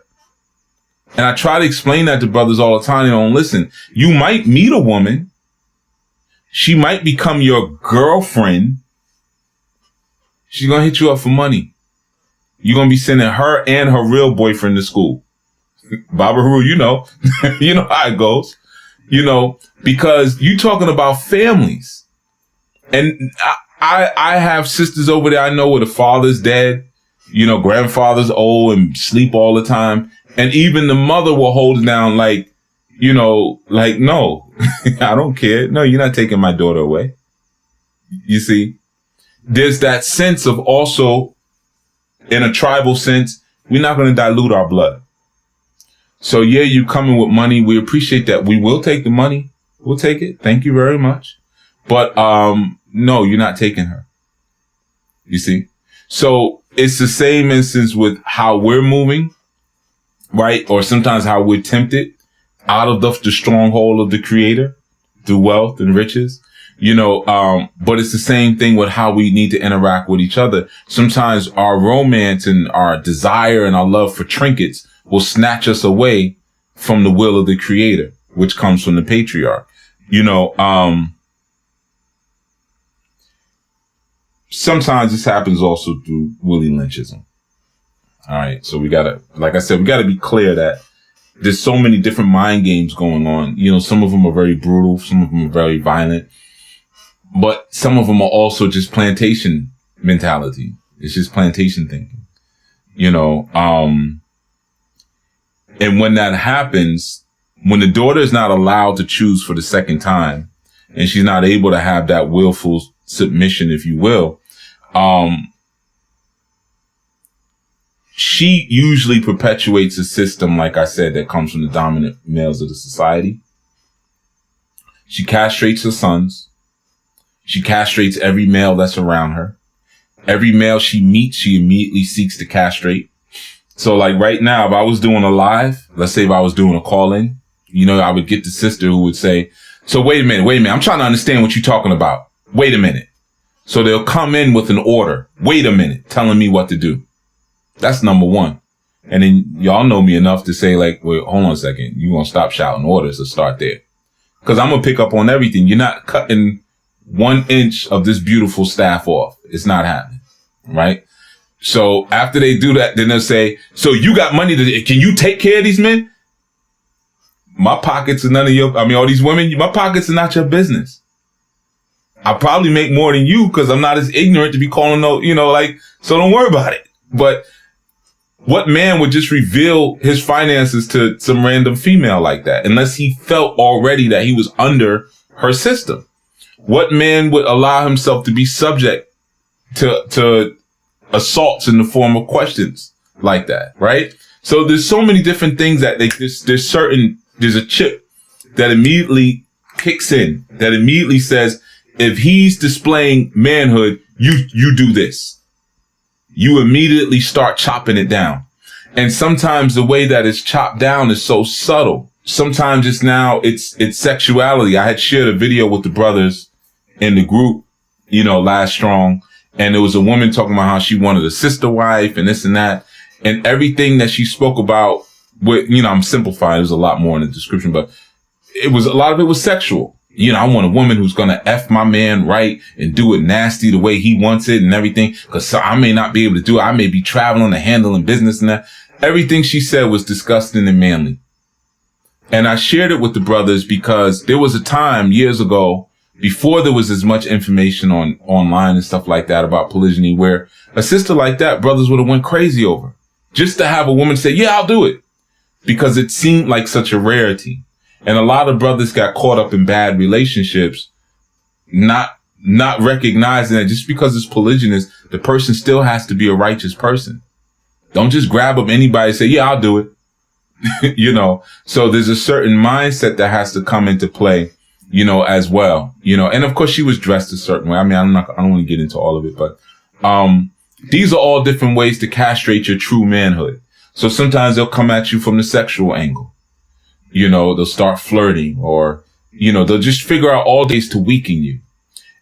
And I try to explain that to brothers all the time. They don't listen. You might meet a woman. She might become your girlfriend. She's going to hit you up for money. You're going to be sending her and her real boyfriend to school. Baba Haru, you know how it goes, because you're talking about families. And I have sisters over there I know where the father's dead, grandfather's old and sleep all the time. And even the mother will hold it down no, I don't care. No, you're not taking my daughter away. You see, there's that sense of also, in a tribal sense, we're not going to dilute our blood. So yeah, you coming with money. We appreciate that. We will take the money. We'll take it. Thank you very much. But, no, you're not taking her. You see? So it's the same instance with how we're moving. Right? Or sometimes how we're tempted out of the stronghold of the creator through wealth and riches, but it's the same thing with how we need to interact with each other. Sometimes our romance and our desire and our love for trinkets will snatch us away from the will of the creator, which comes from the sometimes this happens also through Willie Lynchism. All right. So we gotta, like I said, we gotta be clear that there's so many different mind games going on. You know, some of them are very brutal. Some of them are very violent, but some of them are also just plantation mentality. It's just plantation thinking, you know. And when that happens, when the daughter is not allowed to choose for the second time, and she's not able to have that willful submission, if you will, she usually perpetuates a system, like I said, that comes from the dominant males of the society. She castrates her sons. She castrates every male that's around her. Every male she meets, she immediately seeks to castrate. So like right now, if I was doing a live, let's say if I was doing a call-in, you know, I would get the sister who would say, so wait a minute. I'm trying to understand what you're talking about. Wait a minute. So they'll come in with an order. Wait a minute, telling me what to do. That's number one. And then y'all know me enough to say like, wait, hold on a second. You gonna stop shouting orders to start there. Cause I'm gonna pick up on everything. You're not cutting 1 inch of this beautiful staff off. It's not happening. Right? So after they do that, then they'll say, so you got money can you take care of these men? My pockets are none of your, all these women, my pockets are not your business. I probably make more than you because I'm not as ignorant to be calling no, you know, like, so don't worry about it. But what man would just reveal his finances to some random female like that unless he felt already that he was under her system? What man would allow himself to be subject to assaults in the form of questions like that, right? So there's so many different things that there's a chip that immediately kicks in, that immediately says, if he's displaying manhood, you do this. You immediately start chopping it down. And sometimes the way that it's chopped down is so subtle. Sometimes it's sexuality. I had shared a video with the brothers in the group, you know, last strong. And there was a woman talking about how she wanted a sister wife and this and that. And everything that she spoke about with, you know, I'm simplifying. There's a lot more in the description, but a lot of it was sexual. You know, I want a woman who's going to F my man right and do it nasty the way he wants it and everything. Cause I may not be able to do it. I may be traveling and handling business and that. Everything she said was disgusting and manly. And I shared it with the brothers because there was a time years ago before there was as much information online and stuff like that about polygyny where a sister like that, brothers would have went crazy over just to have a woman say, yeah, I'll do it, because it seemed like such a rarity. And a lot of brothers got caught up in bad relationships, not recognizing that just because it's polygynous, the person still has to be a righteous person. Don't just grab up anybody and say, yeah, I'll do it. You know, so there's a certain mindset that has to come into play, you know, as well, you know, and of course she was dressed a certain way. I don't want to get into all of it, but, these are all different ways to castrate your true manhood. So sometimes they'll come at you from the sexual angle. You know, they'll start flirting or, you know, they'll just figure out all ways to weaken you.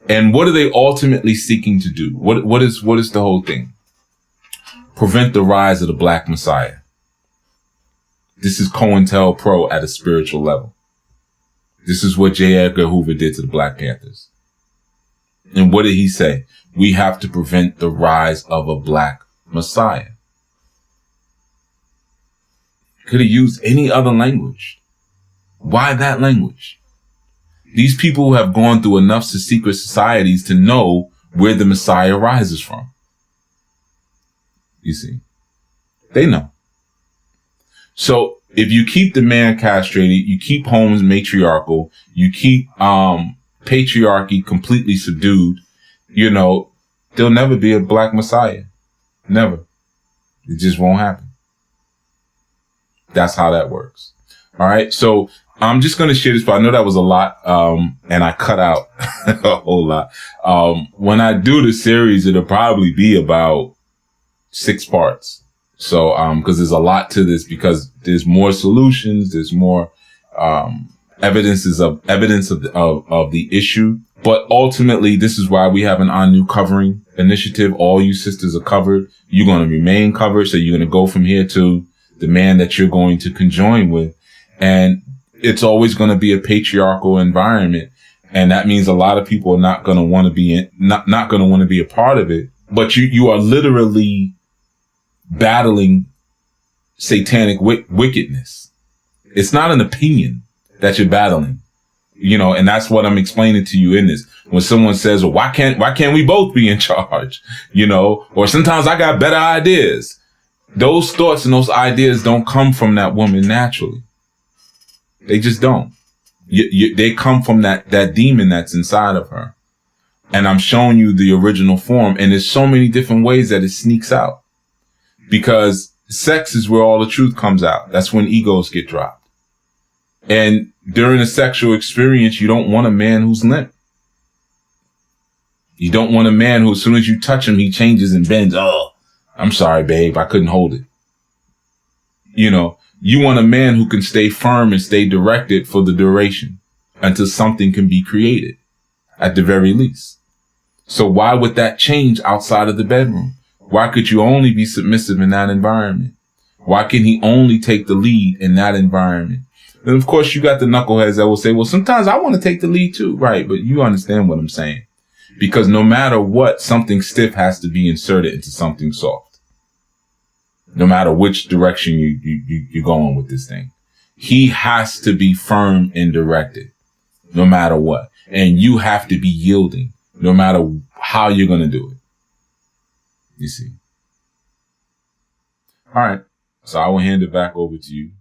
And what are they ultimately seeking to do? What is the whole thing? Prevent the rise of the Black Messiah. This is COINTELPRO at a spiritual level. This is what J. Edgar Hoover did to the Black Panthers. And what did he say? We have to prevent the rise of a Black Messiah. Could have used any other language. Why that language? These people have gone through enough secret societies to know where the Messiah rises from. You see, they know. So if you keep the man castrated, you keep homes matriarchal, you keep patriarchy completely subdued, you know, there'll never be a Black Messiah. Never. It just won't happen. That's how that works. All right. So I'm just going to share this, but I know that was a lot. And I cut out a whole lot. When I do the series, it'll probably be about 6 parts. So, cause there's a lot to this because there's more solutions. There's more, evidence of the issue. But ultimately, this is why we have an On New Covering initiative. All you sisters are covered. You're going to remain covered. So you're going to go from here to the man that you're going to conjoin with. And it's always going to be a patriarchal environment. And that means a lot of people are not going to want to be not going to want to be a part of it. But you are literally battling satanic wickedness. It's not an opinion that you're battling, and that's what I'm explaining to you in this. When someone says, well, why can't we both be in charge? Or sometimes I got better ideas. Those thoughts and those ideas don't come from that woman naturally. They just don't. They come from that demon that's inside of her. And I'm showing you the original form. And there's so many different ways that it sneaks out, because sex is where all the truth comes out. That's when egos get dropped. And during a sexual experience, you don't want a man who's limp. You don't want a man who, as soon as you touch him, he changes and bends. Oh, I'm sorry, babe. I couldn't hold it. You want a man who can stay firm and stay directed for the duration until something can be created, at the very least. So why would that change outside of the bedroom? Why could you only be submissive in that environment? Why can he only take the lead in that environment? And of course, you got the knuckleheads that will say, well, sometimes I want to take the lead too. Right. But you understand what I'm saying. Because no matter what, something stiff has to be inserted into something soft. No matter which direction you're going with this thing. He has to be firm and directed, no matter what. And you have to be yielding, no matter how you're going to do it. You see. All right. So I will hand it back over to you.